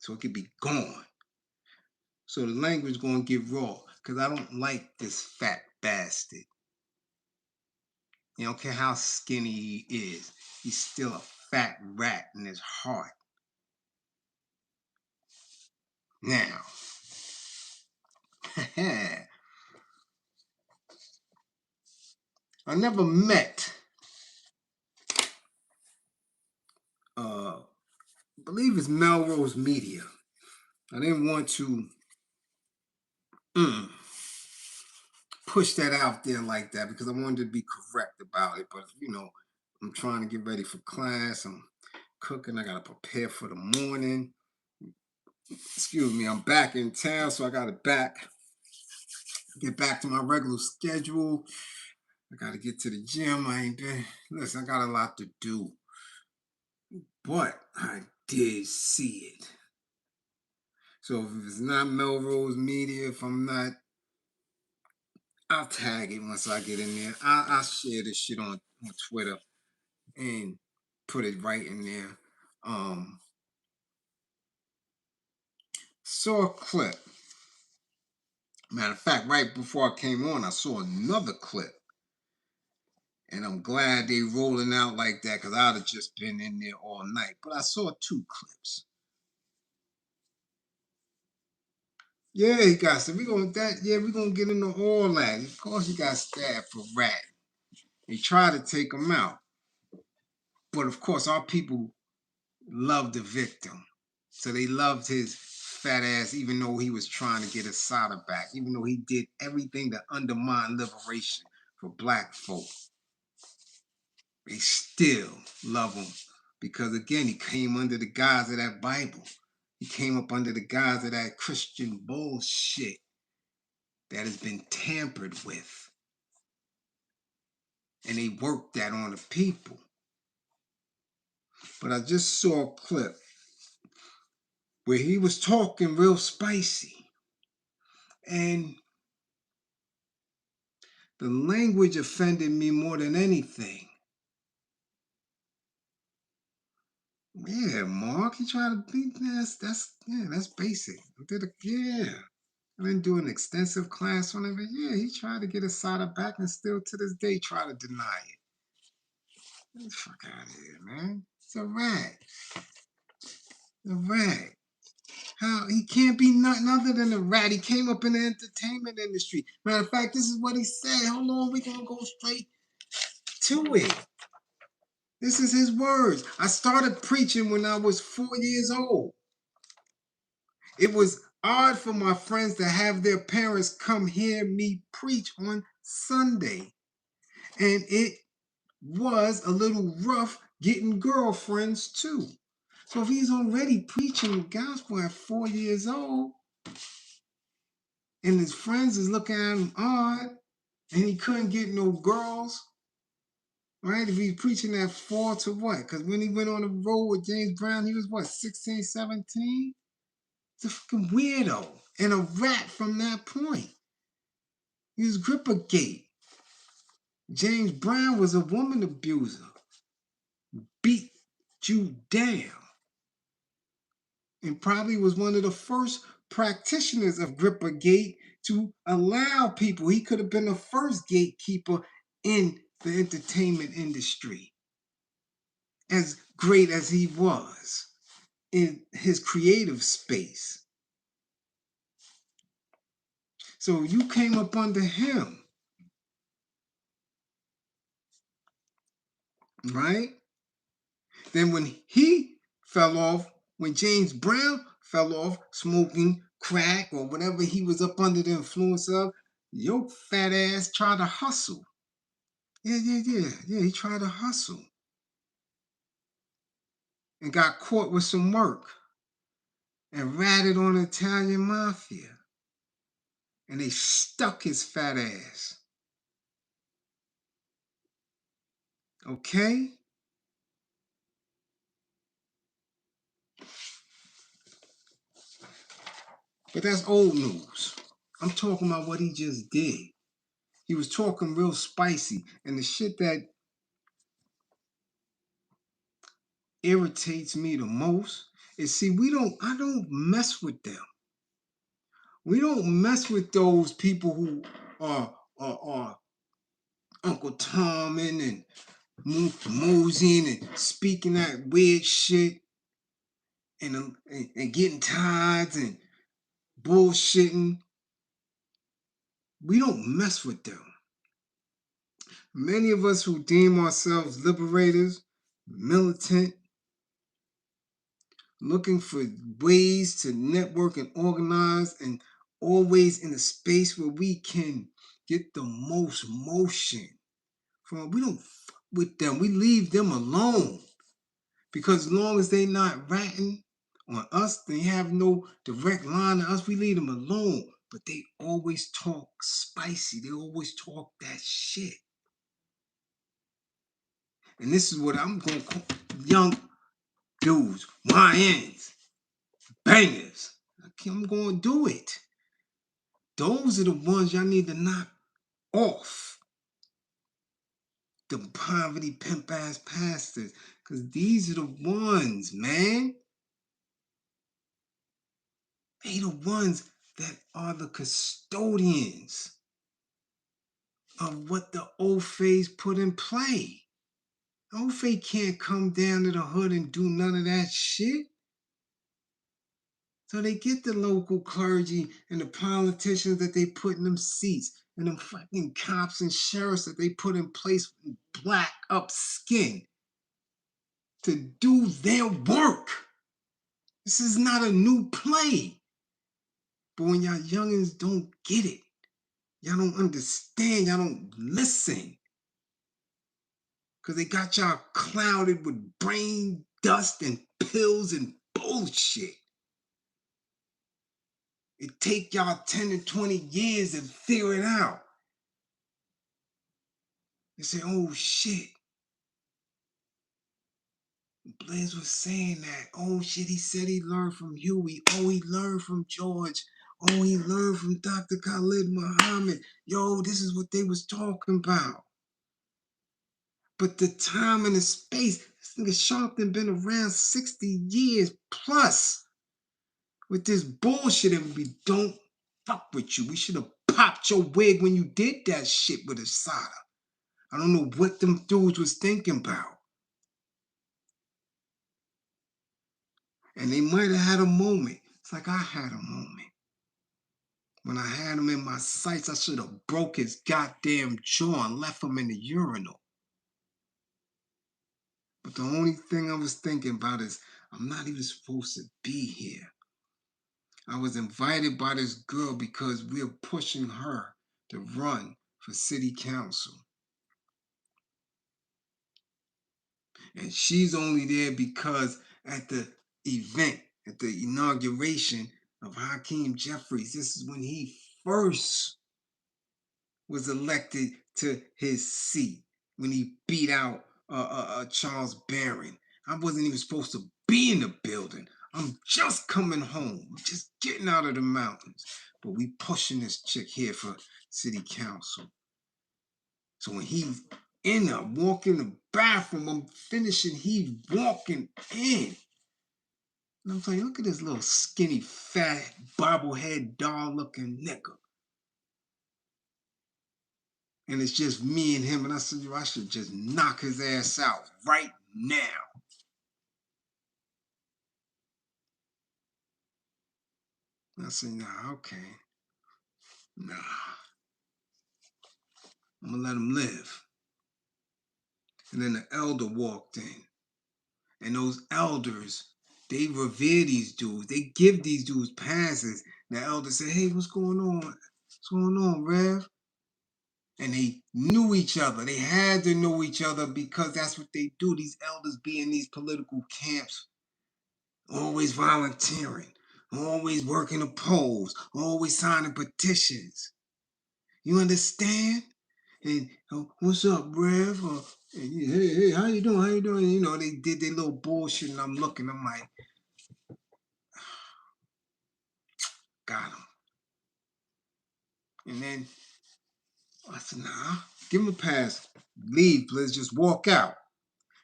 So it could be gone. So the language gonna get raw. Cause I don't like this fat bastard. You don't care how skinny he is. He's still a fat rat in his heart. Now, I never met, I believe it's Melrose Media. I didn't want to push that out there like that because I wanted to be correct about it. But, you know, I'm trying to get ready for class. I'm cooking. I got to prepare for the morning. Excuse me. I'm back in town, so I got to get back to my regular schedule. I got to get to the gym. Listen, I got a lot to do. But I did see it. So if it's not Melrose Media, if I'm not, I'll tag it once I get in there. I'll share this shit on Twitter and put it right in there. Saw a clip. Matter of fact, right before I came on, I saw another clip. And I'm glad they rolling out like that because I'd have just been in there all night. But I saw 2 clips. Yeah, he got so we're gonna get into all that. Of course he got stabbed for rat. They tried to take him out. But of course our people love the victim. So they loved his fat ass, even though he was trying to get his solder back, even though he did everything to undermine liberation for black folk. They still love him because, again, he came under the guise of that Bible. He came up under the guise of that Christian bullshit that has been tampered with. and they work that on the people. But I just saw a clip where he was talking real spicy, and the language offended me more than anything. Yeah, Mark, he tried to be that's basic. I didn't do an extensive class on it, but yeah, he tried to get a side of back and still to this day try to deny it. Get the fuck out of here, man. It's a rat. A rat. How he can't be nothing other than a rat. He came up in the entertainment industry. Matter of fact, this is what he said. Hold on, we're gonna go straight to it. This is his words. I started preaching when I was 4 years old. It was odd for my friends to have their parents come hear me preach on Sunday. And it was a little rough getting girlfriends too. So if he's already preaching the gospel at 4 years old, and his friends is looking at him odd, and he couldn't get no girls, right? If he's preaching at 4 to what? Because when he went on the road with James Brown, he was what, 16, 17? He's a fucking weirdo and a rat from that point. He was Grippergate. James Brown was a woman abuser. Beat you down. And probably was one of the first practitioners of Grippergate to allow people. He could have been the first gatekeeper in the entertainment industry. As great as he was in his creative space. So you came up under him. Right? Then when he fell off, when James Brown fell off smoking crack or whatever he was up under the influence of, your fat ass tried to hustle. Yeah, he tried to hustle. And got caught with some work. And ratted on the Italian mafia. And they stuck his fat ass. Okay? But that's old news. I'm talking about what he just did. He was talking real spicy. And the shit that irritates me the most is, see, I don't mess with them. We don't mess with those people who are Uncle Tomming and moseying and speaking that weird shit and getting tides and bullshitting. We don't mess with them. Many of us who deem ourselves liberators, militant, looking for ways to network and organize, and always in a space where we can get the most motion from. We don't fuck with them. We leave them alone. Because as long as they not ratting on us, they have no direct line to us, we leave them alone. But they always talk spicy. They always talk that shit. And this is what I'm going to call young dudes, YNs, bangers. I'm going to do it. Those are the ones y'all need to knock off. The poverty pimp ass pastors. Because these are the ones, man. They the ones that are the custodians of what the Ofay's put in play. Ofay can't come down to the hood and do none of that shit. So they get the local clergy and the politicians that they put in them seats and them fucking cops and sheriffs that they put in place with black up skin to do their work. This is not a new play. But when y'all youngins don't get it, y'all don't understand, y'all don't listen. Because they got y'all clouded with brain dust and pills and bullshit. It take y'all 10 to 20 years to figure it out. They say, oh shit. Bliz was saying that. Oh shit, he said he learned from Huey. Oh, he learned from George. Oh, he learned from Dr. Khalid Muhammad. Yo, this is what they was talking about. But the time and the space, this nigga Sharpton been around 60 years plus with this bullshit. It would be, don't fuck with you. We should have popped your wig when you did that shit with Asada. I don't know what them dudes was thinking about. And they might have had a moment. It's like I had a moment. When I had him in my sights, I should have broke his goddamn jaw and left him in the urinal. But the only thing I was thinking about is I'm not even supposed to be here. I was invited by this girl because we're pushing her to run for city council. And she's only there because at the event, at the inauguration of Hakeem Jeffries, this is when he first was elected to his seat, when he beat out Charles Barron. I wasn't even supposed to be in the building. I'm just coming home, just getting out of the mountains. But we pushing this chick here for city council. So when he's in there, walking the bathroom, I'm finishing, he's walking in. And I'm like, look at this little skinny, fat, bobblehead doll looking nigga. And it's just me and him. And I said, yo, I should just knock his ass out right now. And I said, nah, okay. Nah. I'm gonna let him live. And then the elder walked in. And those elders, they revere these dudes. They give these dudes passes. The elder said, hey, what's going on? What's going on, Rev? And they knew each other. They had to know each other because that's what they do. These elders be in these political camps, always volunteering, always working the polls, always signing petitions. You understand? And what's up, Rev? Hey, how you doing? How you doing? You know, they did their little bullshit, and I'm looking. I'm like, got him. And then I said, nah, give him a pass. Leave, Bliz, just walk out.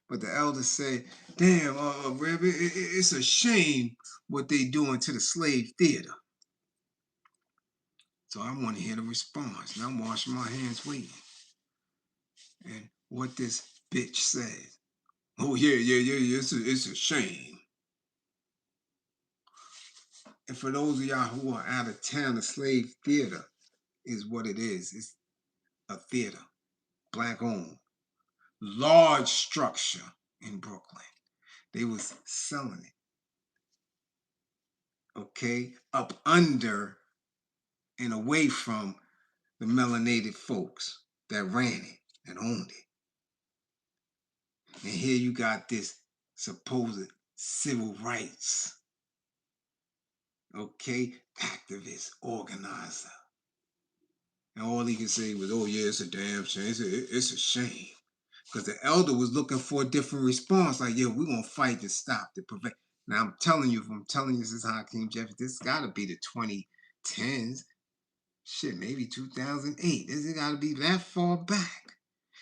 But the elders say, damn, Rev, it's a shame what they doing to the slave theater. So I want to hear the response. And I'm washing my hands waiting. And what this bitch says. Oh, yeah, it's a shame. And for those of y'all who are out of town, the slave theater is what it is. It's a theater, black owned, large structure in Brooklyn. They was selling it, okay, up under and away from the melanated folks that ran it, that owned it. And here you got this supposed civil rights, okay, activist, organizer. And all he can say was, oh yeah, it's a damn shame. It's a shame. Because the elder was looking for a different response. Like, yeah, we're going to fight to stop, to prevent. Now, I'm telling you, this is Hakeem Jeffries, this got to be the 2010s. Shit, maybe 2008. This has got to be that far back.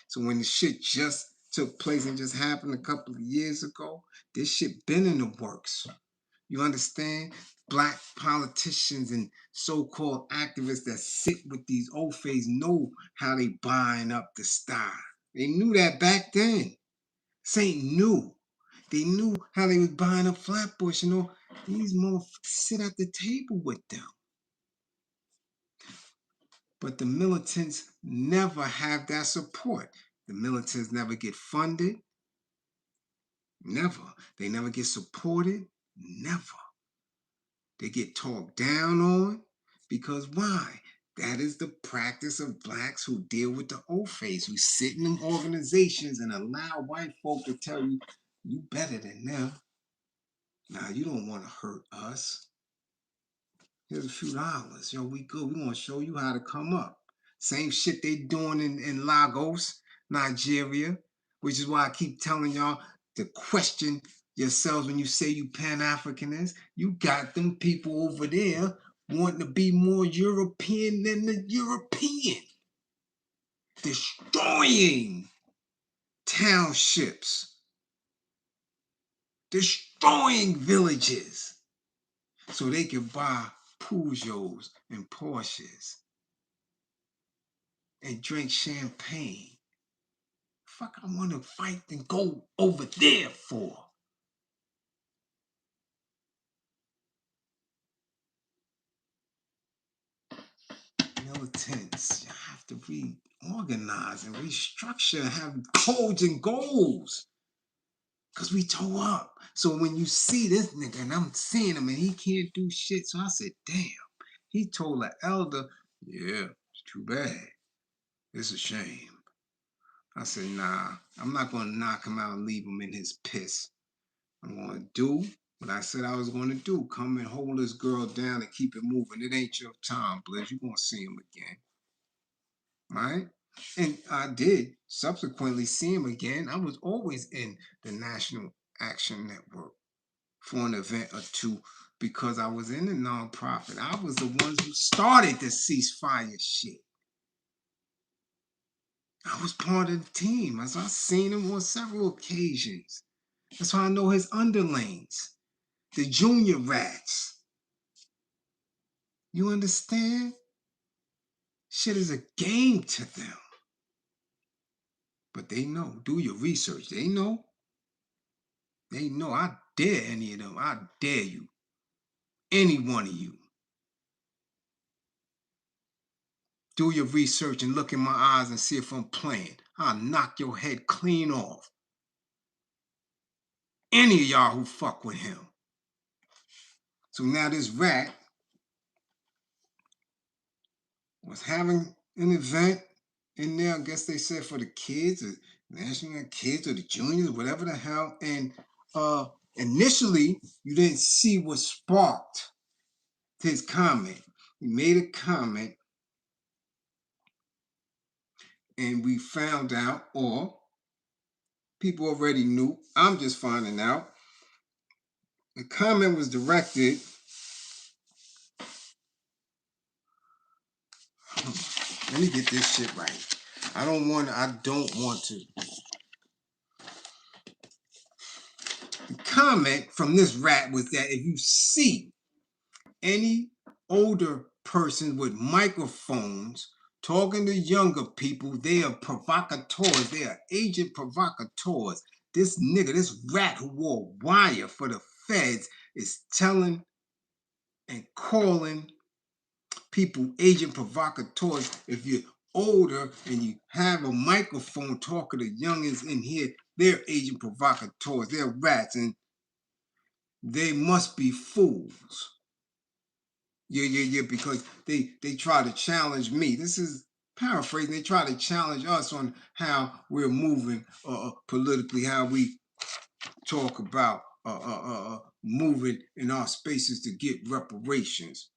So when the shit just took place and just happened a couple of years ago, this shit been in the works. You understand? Black politicians and so-called activists that sit with these Ofays know how they buying up the star. They knew that back then. This ain't new. They knew how they was buying up Flatbush and all. These motherfuckers sit at the table with them. But the militants never have that support. The militants never get funded. Never. They never get supported. Never. They get talked down on. Because why? That is the practice of blacks who deal with the Ofays, who sit in them organizations and allow white folk to tell you, you better than them. Nah, you don't want to hurt us. Here's a few dollars. Yo, we good. We want to show you how to come up. Same shit they doing in Lagos. Nigeria, which is why I keep telling y'all to question yourselves when you say you Pan-Africanist. You got them people over there wanting to be more European than the European. Destroying townships. Destroying villages. So they can buy Peugeots and Porsches. And drink champagne. Fuck, I want to fight and go over there for. Militants, you have to reorganize and restructure and have codes and goals. Because we toe up. So when you see this nigga, and I'm seeing him and he can't do shit, so I said, damn. He told an elder, yeah, it's too bad. It's a shame. I said, nah, I'm not going to knock him out and leave him in his piss. I'm going to do what I said I was going to do. Come and hold this girl down and keep it moving. It ain't your time, Bliz. You're going to see him again. Right? And I did subsequently see him again. I was always in the National Action Network for an event or two because I was in the nonprofit. I was the ones who started the ceasefire shit. I was part of the team. As I've seen him on several occasions. That's why I know his underlings, the junior rats. You understand? Shit is a game to them. But they know. Do your research. They know. They know. I dare any of them. I dare you. Any one of you. Do your research and look in my eyes and see if I'm playing. I'll knock your head clean off. Any of y'all who fuck with him. So now this rat was having an event in there, I guess they said for the kids, or national kids, or the juniors, whatever the hell. And initially, you didn't see what sparked his comment. He made a comment, and we found out, or people already knew, I'm just finding out. The comment was directed, let me get this shit right. I don't want to. The comment from this rat was that if you see any older person with microphones talking to younger people, they are provocateurs. They are agent provocateurs. This nigga, this rat who wore wire for the feds is telling and calling people agent provocateurs. If you're older and you have a microphone talking to youngins in here, they're agent provocateurs. They're rats and they must be fools. Yeah, because they try to challenge me. This is paraphrasing. They try to challenge us on how we're moving politically, how we talk about moving in our spaces to get reparations,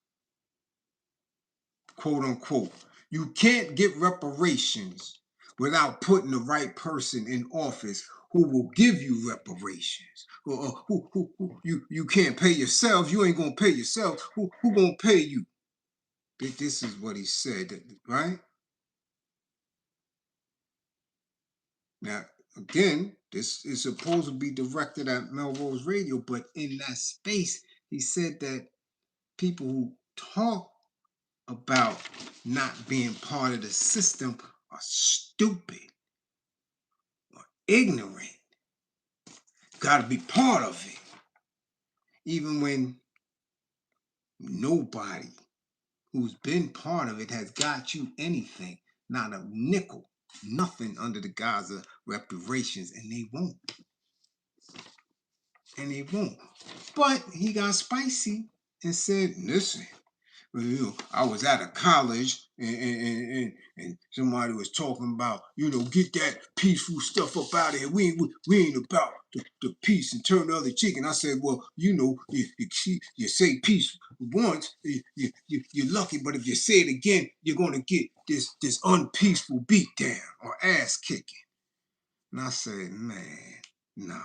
quote unquote. You can't get reparations without putting the right person in office who will give you reparations. You can't pay yourself. You ain't gonna pay yourself. Who gonna pay you? This is what he said, right? Now, again, this is supposed to be directed at Melrose Radio, but in that space, he said that people who talk about not being part of the system are stupid or ignorant. Got to be part of it. Even when nobody who's been part of it has got you anything, not a nickel, nothing under the guise of reparations, and they won't. And they won't. But he got spicy and said, listen, I was at a college and somebody was talking about, get that peaceful stuff up out of here. We ain't about the peace and turn the other cheek. And I said, well, you say peace once, you're lucky, but if you say it again, you're gonna get this unpeaceful beatdown or ass kicking. And I said, man, nah.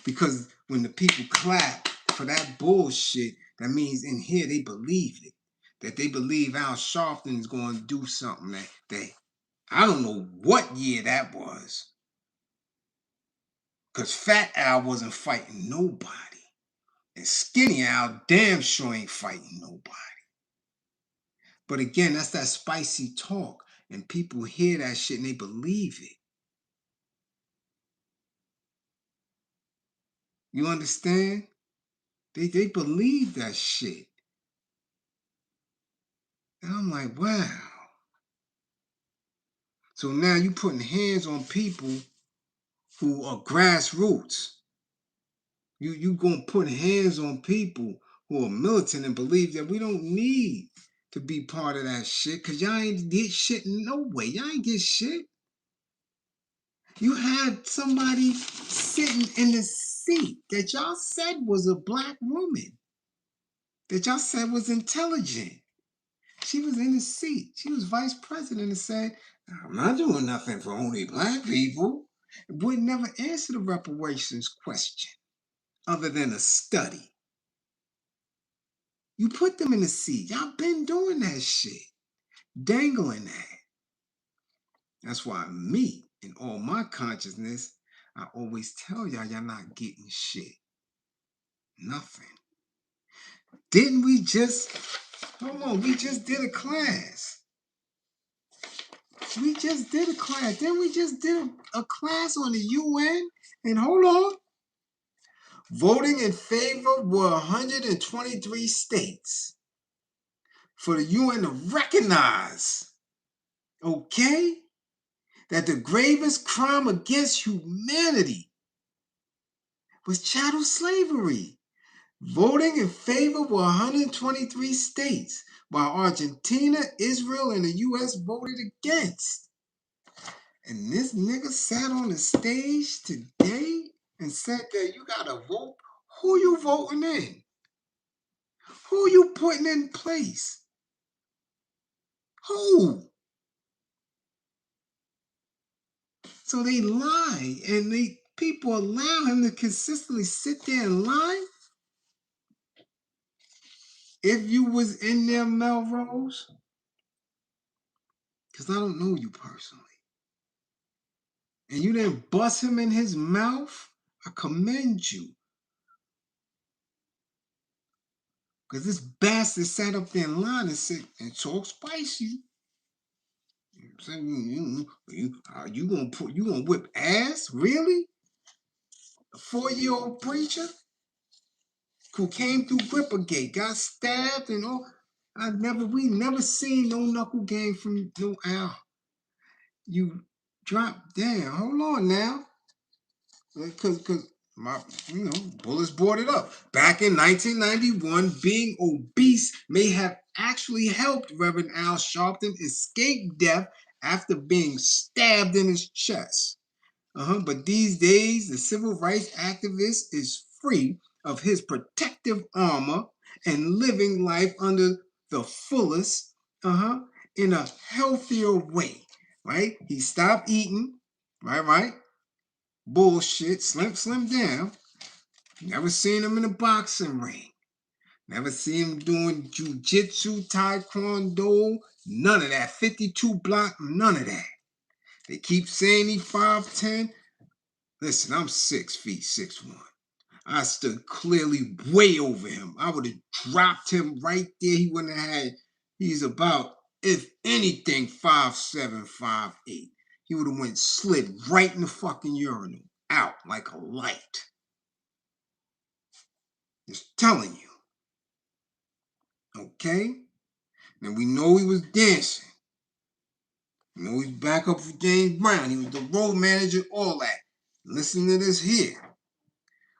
Because when the people clap for that bullshit, that means in here they believe it. That they believe Al Sharpton is going to do something that I don't know what year that was. Because Fat Al wasn't fighting nobody. And Skinny Al damn sure ain't fighting nobody. But again, that's that spicy talk. And people hear that shit and they believe it. You understand? They believe that shit. And I'm like, wow. So now you putting hands on people who are grassroots. You gonna put hands on people who are militant and believe that we don't need to be part of that shit because y'all ain't get shit no way. Y'all ain't get shit. You had somebody sitting in the seat that y'all said was a black woman, that y'all said was intelligent. She was in the seat. She was vice president and said, I'm not doing nothing for only black people. Would never answer the reparations question other than a study. You put them in the seat. Y'all been doing that shit. Dangling that. That's why me, in all my consciousness, I always tell y'all not getting shit. Nothing. Didn't we just, hold on, we just did a class. We just did a class. Then we just did a class on the UN. And hold on. Voting in favor were 123 states for the UN to recognize, okay, that the gravest crime against humanity was chattel slavery. Voting in favor were 123 states, while Argentina, Israel, and the US voted against. And this nigga sat on the stage today and said that you gotta vote. Who you voting in? Who you putting in place? Who? So they lie, and people allow him to consistently sit there and lie. If you was in there, Melrose, because I don't know you personally, and you didn't bust him in his mouth, I commend you. Because this bastard sat up there in line and said, and talk spicy. You gonna whip ass? Really? A 4-year-old preacher who came through Grippergate, got stabbed and all. We never seen no knuckle game from no Al. You drop down. Hold on now. Because Bliz brought it up. Back in 1991, being obese may have actually helped Reverend Al Sharpton escape death after being stabbed in his chest. But these days, the civil rights activist is free of his protective armor and living life under the fullest, in a healthier way, right? He stopped eating, right? Bullshit, slim down. Never seen him in a boxing ring. Never seen him doing jujitsu, taekwondo, none of that. 52 block, none of that. They keep saying he 5'10". Listen, I'm 6 feet 6'1". I stood clearly way over him. I would have dropped him right there. He wouldn't have had, he's about, if anything, 5'7", 5'8". He would have went slid right in the fucking urinal. Out like a light. Just telling you. Okay? And we know he was dancing. We know he's back up for James Brown. He was the road manager, all that. Listen to this here.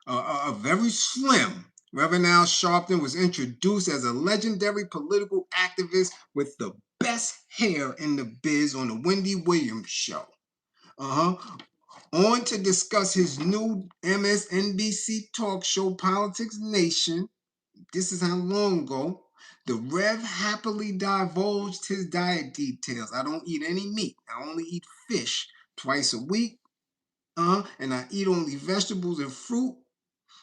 A very slim Reverend Al Sharpton was introduced as a legendary political activist with the best hair in the biz on the Wendy Williams show. On to discuss his new MSNBC talk show, Politics Nation. This is how long ago. The Rev happily divulged his diet details. I don't eat any meat. I only eat fish twice a week. And I eat only vegetables and fruit.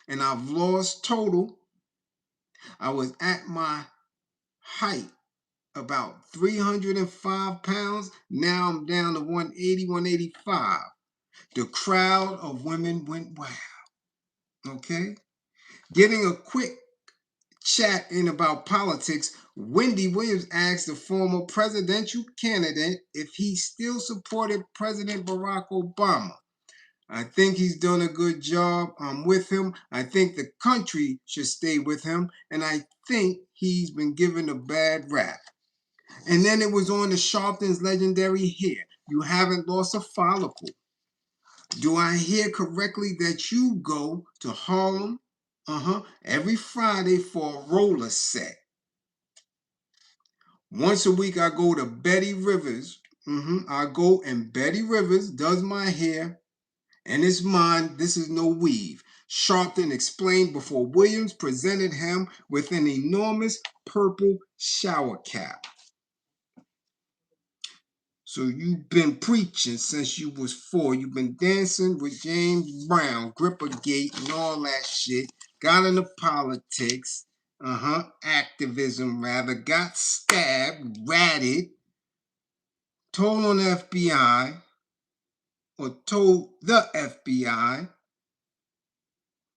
And I've lost total. I was at my height about 305 pounds. Now I'm down to 180, 185. The crowd of women went wild. Okay? Getting a quick chat in about politics, Wendy Williams asked the former presidential candidate if he still supported President Barack Obama. I think he's done a good job. I'm with him. I think the country should stay with him. And I think he's been given a bad rap. And then it was on the Sharpton's legendary hair. You haven't lost a follicle. Do I hear correctly that you go to Harlem every Friday for a roller set? Once a week I go to Betty Rivers. I go and Betty Rivers does my hair. And it's mine. This is no weave. Sharpton explained before Williams presented him with an enormous purple shower cap. So you've been preaching since you was 4. You've been dancing with James Brown, Grippergate, and all that shit. Got into politics. Activism rather. Got stabbed, ratted, told on the FBI, or told the FBI,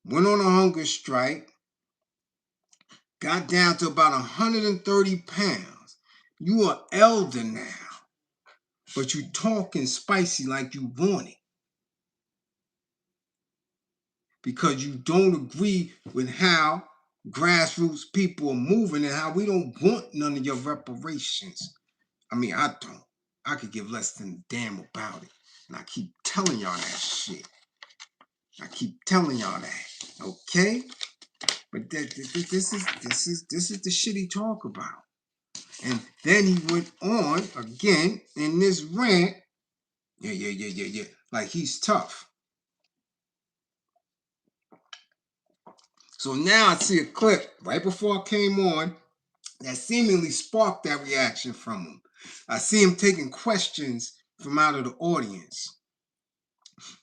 went on a hunger strike, got down to about 130 pounds. You are elder now, but you talking spicy like you want it. Because you don't agree with how grassroots people are moving and how we don't want none of your reparations. I mean, I don't. I could give less than a damn about it. And I keep telling y'all that shit. I keep telling y'all that. Okay? But this is the shit he talk about. And then he went on again in this rant. Yeah. Like he's tough. So now I see a clip right before I came on that seemingly sparked that reaction from him. I see him taking questions from out of the audience.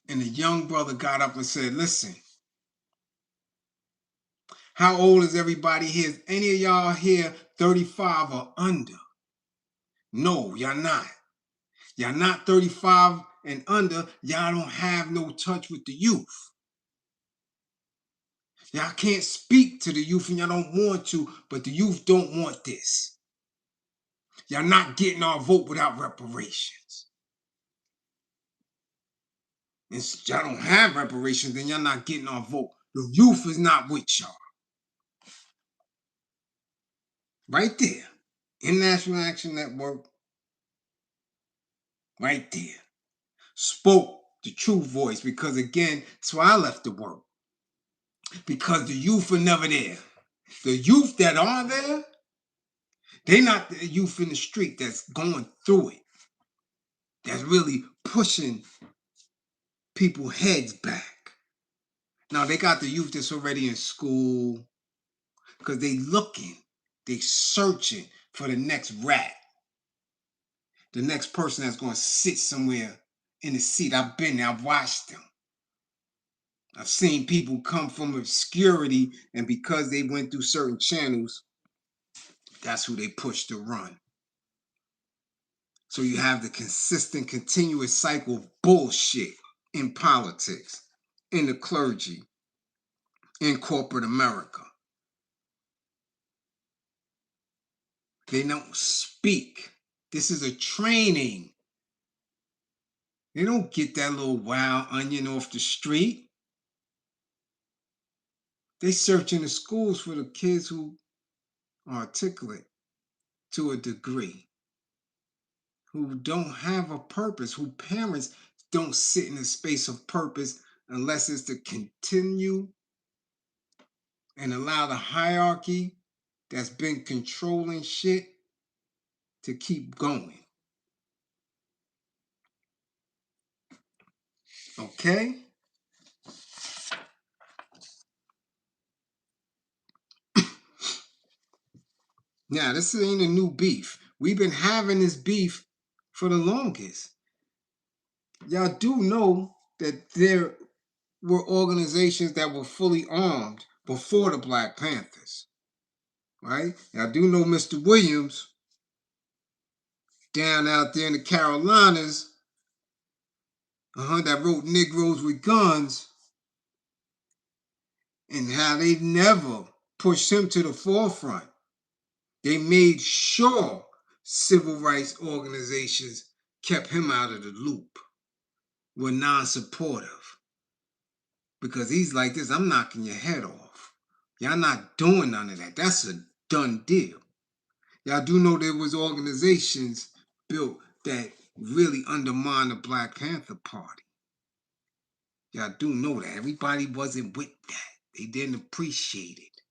And the young brother got up and said, listen, how old is everybody here? Is any of y'all here 35 or under? No, y'all not. Y'all not 35 and under. Y'all don't have no touch with the youth. Y'all can't speak to the youth and y'all don't want to, but the youth don't want this. Y'all not getting our vote without reparations. And since y'all don't have reparations, then y'all not getting our vote. The youth is not with y'all. Right there. International Action Network. Right there. Spoke the true voice because, again, that's why I left the work. Because the youth are never there. The youth that are there, they're not the youth in the street that's going through it. That's really pushing people's heads back. Now, they got the youth that's already in school because they looking, they searching for the next rat. The next person that's going to sit somewhere in the seat. I've been there. I've watched them. I've seen people come from obscurity, and because they went through certain channels, that's who they push to run. So you have the consistent, continuous cycle of bullshit in politics, in the clergy, in corporate America. They don't speak. This is a training. They don't get that little wild onion off the street. They search in the schools for the kids who are articulate to a degree, who don't have a purpose, who parents don't sit in a space of purpose unless it's to continue and allow the hierarchy that's been controlling shit to keep going. Okay? Now, this ain't a new beef. We've been having this beef for the longest. Y'all do know that there were organizations that were fully armed before the Black Panthers, right? Y'all do know Mr. Williams down out there in the Carolinas, that wrote Negroes with Guns, and how they never pushed him to the forefront. They made sure civil rights organizations kept him out of the loop, were non-supportive. Because he's like this, I'm knocking your head off. Y'all not doing none of that. That's a done deal. Y'all do know there was organizations built that really undermined the Black Panther Party. Y'all do know that. Everybody wasn't with that. They didn't appreciate it.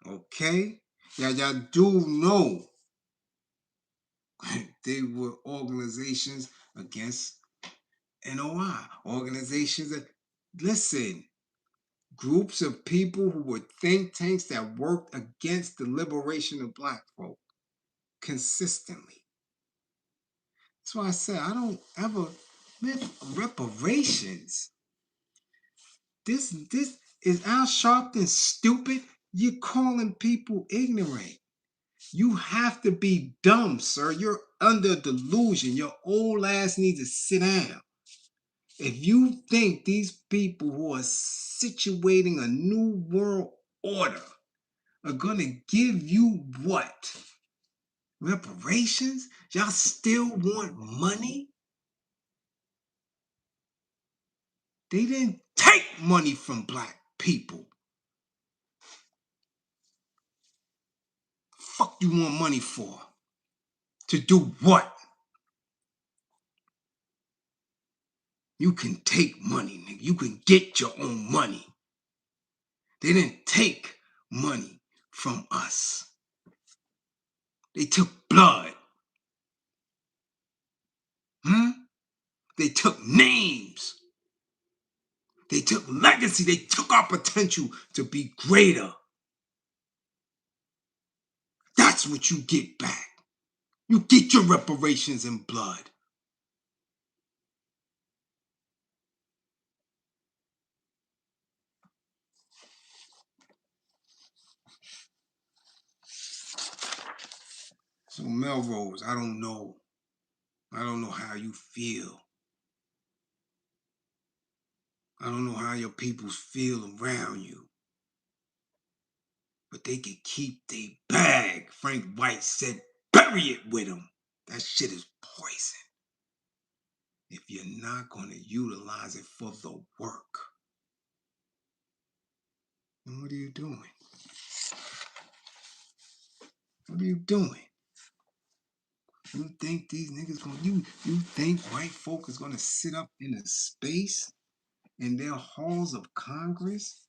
Okay? Y'all do know they were organizations against NOI. Organizations that, listen, groups of people who were think tanks that worked against the liberation of black folk consistently. That's why I said I don't ever reparations. This is Al Sharpton stupid? You're calling people ignorant. You have to be dumb, sir. You're under delusion. Your old ass needs to sit down. If you think these people who are situating a new world order are going to give you what? Reparations? Y'all still want money? They didn't take money from black people. Fuck you want money for? To do what? You can take money, nigga. You can get your own money. They didn't take money from us. They took blood. They took names. They took legacy. They took our potential to be greater. That's what you get back. You get your reparations in blood. So Melrose, I don't know. I don't know how you feel. I don't know how your peoples feel around you. But they can keep their bag. Frank White said, bury it with them. That shit is poison. If you're not going to utilize it for the work, then what are you doing? What are you doing? You think these niggas gonna you think white folk is gonna sit up in a space in their halls of Congress,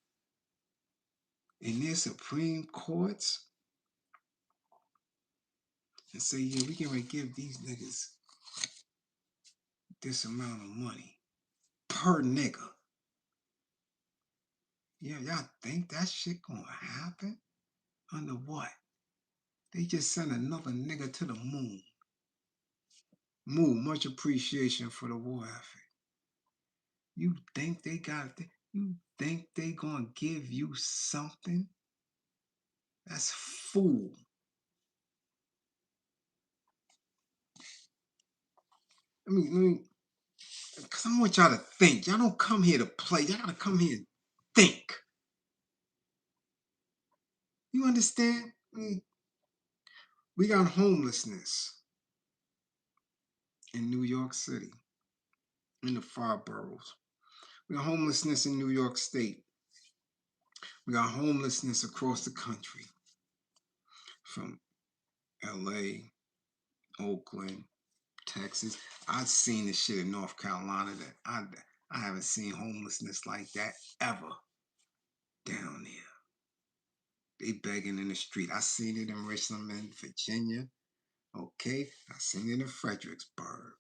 in their Supreme Courts, and say, yeah, we can give these niggas this amount of money per nigga? Yeah, y'all think that shit gonna happen? Under what? They just sent another nigga to the moon. Moon, much appreciation for the war effort. You think they you think they gonna give you something? That's fool. Because I want y'all to think. Y'all don't come here to play. Y'all gotta come here and think. You understand? We got homelessness in New York City, in the 5 boroughs. We got homelessness in New York State. We got homelessness across the country, from LA, Oakland, Texas. I've seen this shit in North Carolina that I haven't seen homelessness like that ever. down there. They begging in the street. I seen it in Richmond, Virginia. Okay, I seen it in Fredericksburg.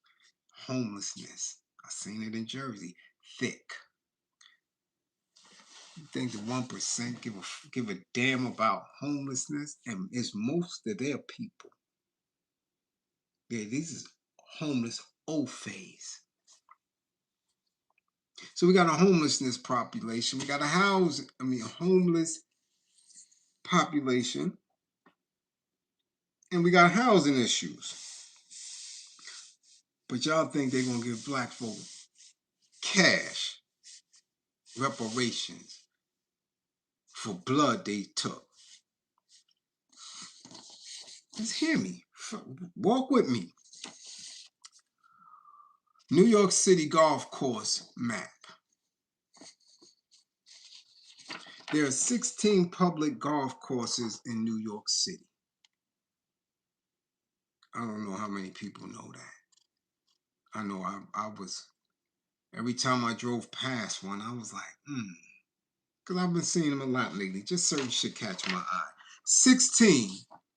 Homelessness. I seen it in Jersey. Thick. You think the 1% give a damn about homelessness? And it's most of their people. Yeah, these is homeless Ofays. So we got a homelessness population. We got a homeless population. And we got housing issues. But y'all think they're going to give black folk cash, reparations for blood they took. Just hear me. Walk with me. New York City golf course map. There are 16 public golf courses in New York City. I don't know how many people know that. I know I was, every time I drove past one, I was like, because I've been seeing them a lot lately. Just certain shit catch my eye. 16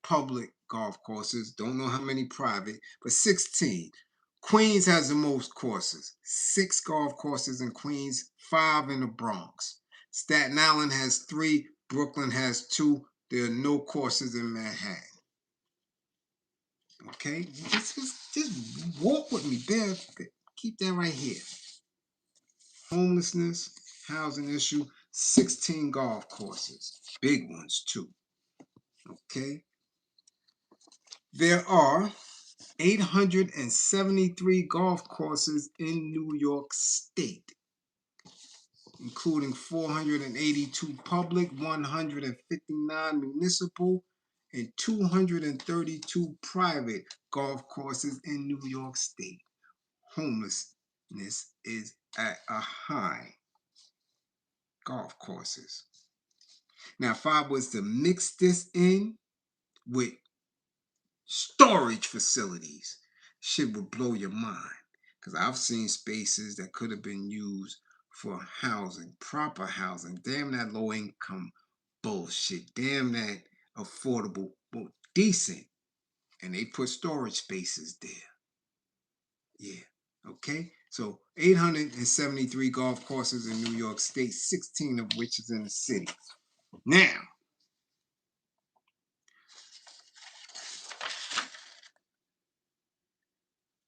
public golf courses. Don't know how many private, but 16. Queens has the most courses. 6 golf courses in Queens, 5 in the Bronx. Staten Island has 3. Brooklyn has 2. There are no courses in Manhattan. Okay? Just walk with me, Bear. Keep that right here. Homelessness, housing issue, 16 golf courses. Big ones, too. Okay? There are 873 golf courses in New York State, including 482 public, 159 municipal, and 232 private golf courses in New York State. Homelessness is at a high. Golf courses. Now, if I was to mix this in with storage facilities, shit would blow your mind. Because I've seen spaces that could have been used for housing, proper housing. Damn that low income bullshit. Damn that affordable, well, decent. And they put storage spaces there. Yeah. Okay. So 873 golf courses in New York State, 16 of which is in the city. Now,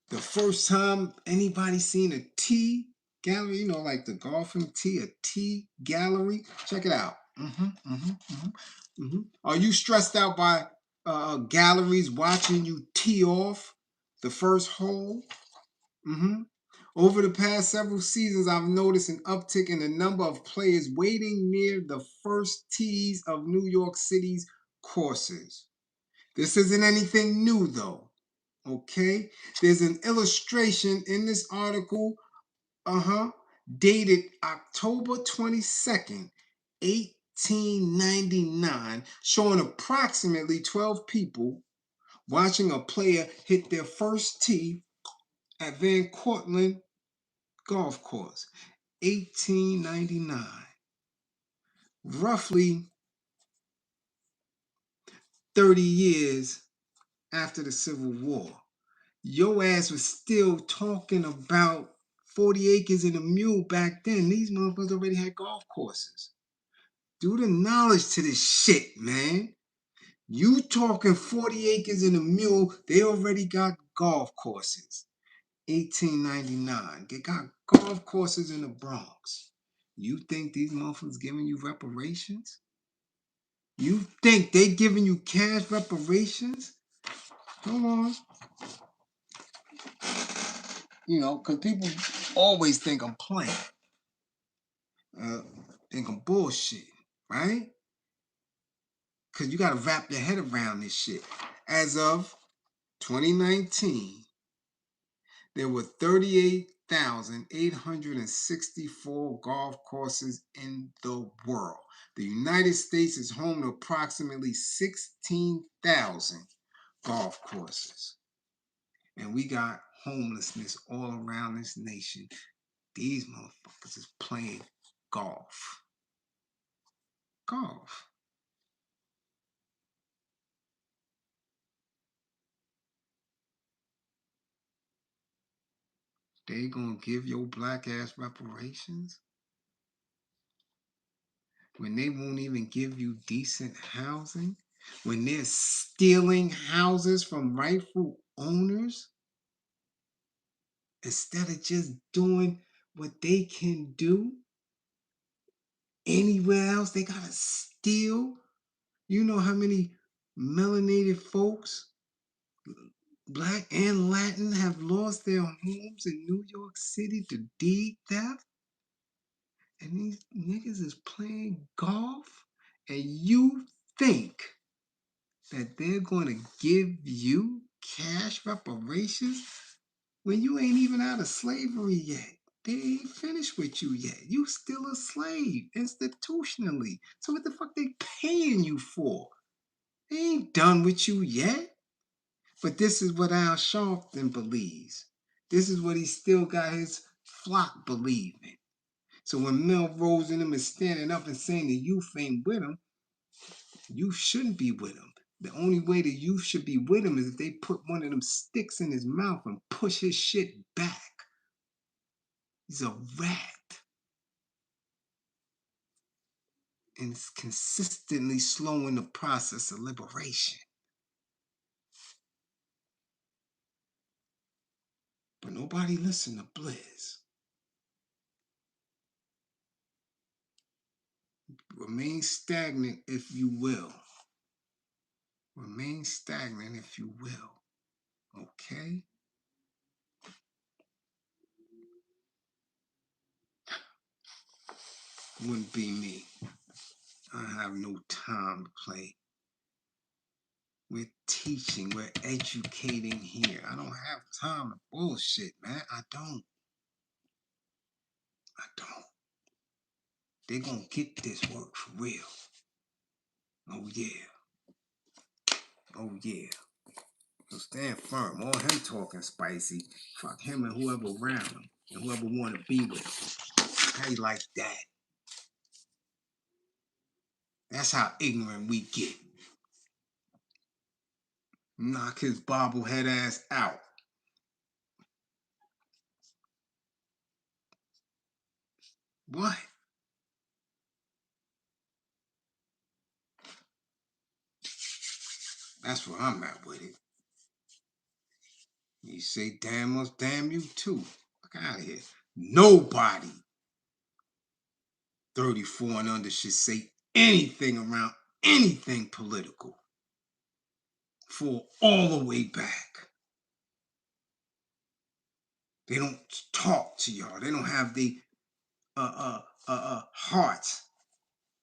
the first time anybody seen a tea gallery, like the golfing tea, a tea gallery, check it out. Are you stressed out by galleries watching you tee off the first hole? Over the past several seasons, I've noticed an uptick in the number of players waiting near the first tees of New York City's courses. This isn't anything new, though. Okay? There's an illustration in this article, dated October 22nd, 1899, showing approximately 12 people watching a player hit their first tee at Van Cortlandt Golf Course. 1899. Roughly 30 years after the Civil War. Your ass was still talking about 40 acres and a mule back then. These motherfuckers already had golf courses. Do the knowledge to this shit, man. You talking 40 acres and a mule, they already got golf courses. 1899. They got golf courses in the Bronx. You think these motherfuckers giving you reparations? You think they giving you cash reparations? Hold on. Because people always think I'm playing. Think I'm bullshit, right? Because you got to wrap your head around this shit. As of 2019, there were 38,864 golf courses in the world. The United States is home to approximately 16,000 golf courses. And we got homelessness all around this nation. These motherfuckers is playing golf. golf. They gonna give your black ass reparations when they won't even give you decent housing, when they're stealing houses from rightful owners instead of just doing what they can do anywhere else. They gotta steal. You know how many melanated folks, black and Latin, have lost their homes in New York City to deed theft? And these niggas is playing golf, and you think that they're going to give you cash reparations when you ain't even out of slavery yet? They ain't finished with you yet. You still a slave institutionally. So what the fuck they paying you for? They ain't done with you yet. But this is what Al Sharpton believes. This is what he still got his flock believing. So when Melrose and them is standing up and saying the youth ain't with him, you shouldn't be with him. The only way the youth should be with him is if they put one of them sticks in his mouth and push his shit back. He's a rat. And it's consistently slowing the process of liberation. But nobody listen to Bliz. Remain stagnant if you will. Remain stagnant if you will. Okay? Wouldn't be me. I have no time to play. We're teaching, we're educating here. I don't have time to bullshit, man. I don't. They're gonna get this work for real. Oh yeah. Oh yeah. So stand firm. All him talking spicy. Fuck him and whoever around him and whoever want to be with him. How you like that? That's how ignorant we get. Knock his bobblehead ass out. What? That's where I'm at with it. You say damn us, damn you too. Fuck out of here. Nobody 34 and under should say anything around anything political for all the way back. They don't talk to y'all. They don't have the hearts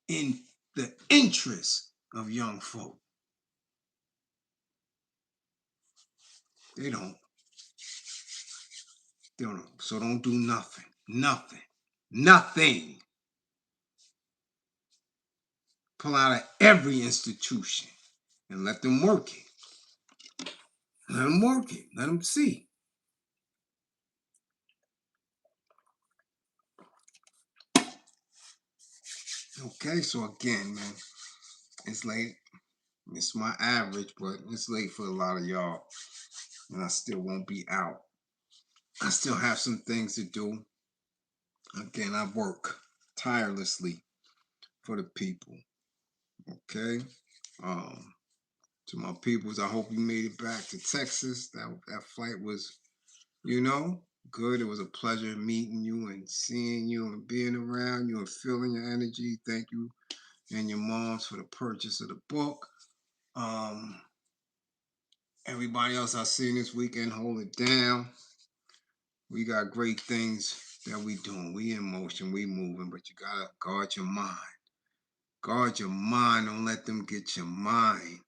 in the interest of young folk. They don't. They don't. So don't do nothing. Nothing. Nothing. Pull out of every institution and let them work it. Let them work it. Let them see. Okay, so again, man, it's late. It's my average, but it's late for a lot of y'all. And I still won't be out. I still have some things to do. Again, I work tirelessly for the people. Okay? To my peoples, I hope you made it back to Texas. That flight was, good. It was a pleasure meeting you and seeing you and being around you and feeling your energy. Thank you and your moms for the purchase of the book. Everybody else I seen this weekend, hold it down. We got great things that we doing. We in motion, we moving, but you gotta guard your mind. Guard your mind. Don't let them get your mind.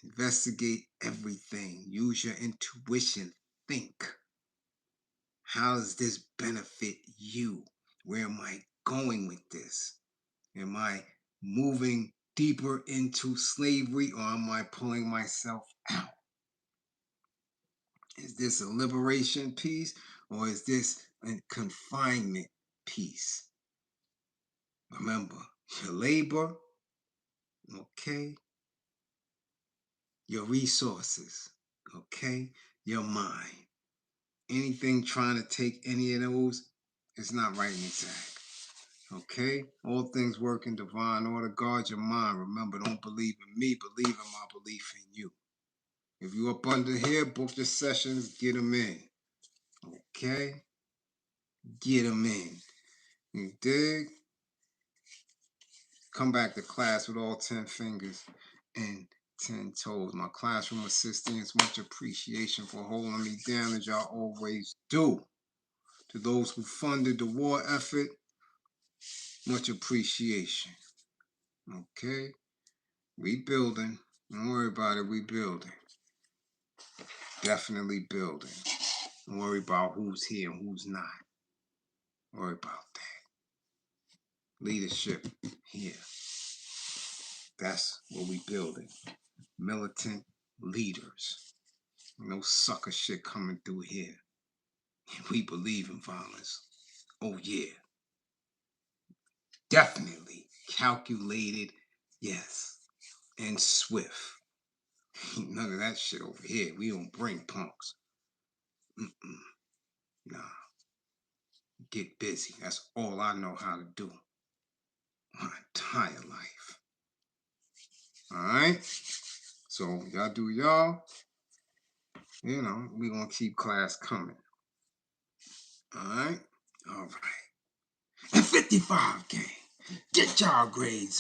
Investigate everything. Use your intuition. Think. How does this benefit you? Where am I going with this? Am I moving deeper into slavery or am I pulling myself out? Is this a liberation piece or is this a confinement piece? Remember, your labor, okay, your resources, okay, your mind. Anything trying to take any of those is not right and exact. Okay? All things work in divine order. Guard your mind. Remember, don't believe in me. Believe in my belief in you. If you up under here, book your sessions. Get them in. Okay? Get them in. You dig? Come back to class with all 10 fingers and 10 toes. My classroom assistants, much appreciation for holding me down as y'all always do. To those who funded the war effort, much appreciation. Okay? We building. Don't worry about it. We building. Definitely building. Don't worry about who's here and who's not. Don't worry about that. Leadership here. That's what we building. Militant leaders. No sucker shit coming through here. We believe in violence. Oh yeah. Definitely. Calculated. Yes. And swift. None of that shit over here. We don't bring punks. Nah. Get busy. That's all I know how to do. My entire life. Alright? So y'all do y'all. You know, we gonna keep class coming. Alright? Alright. And 55 gang. Get y'all grades up.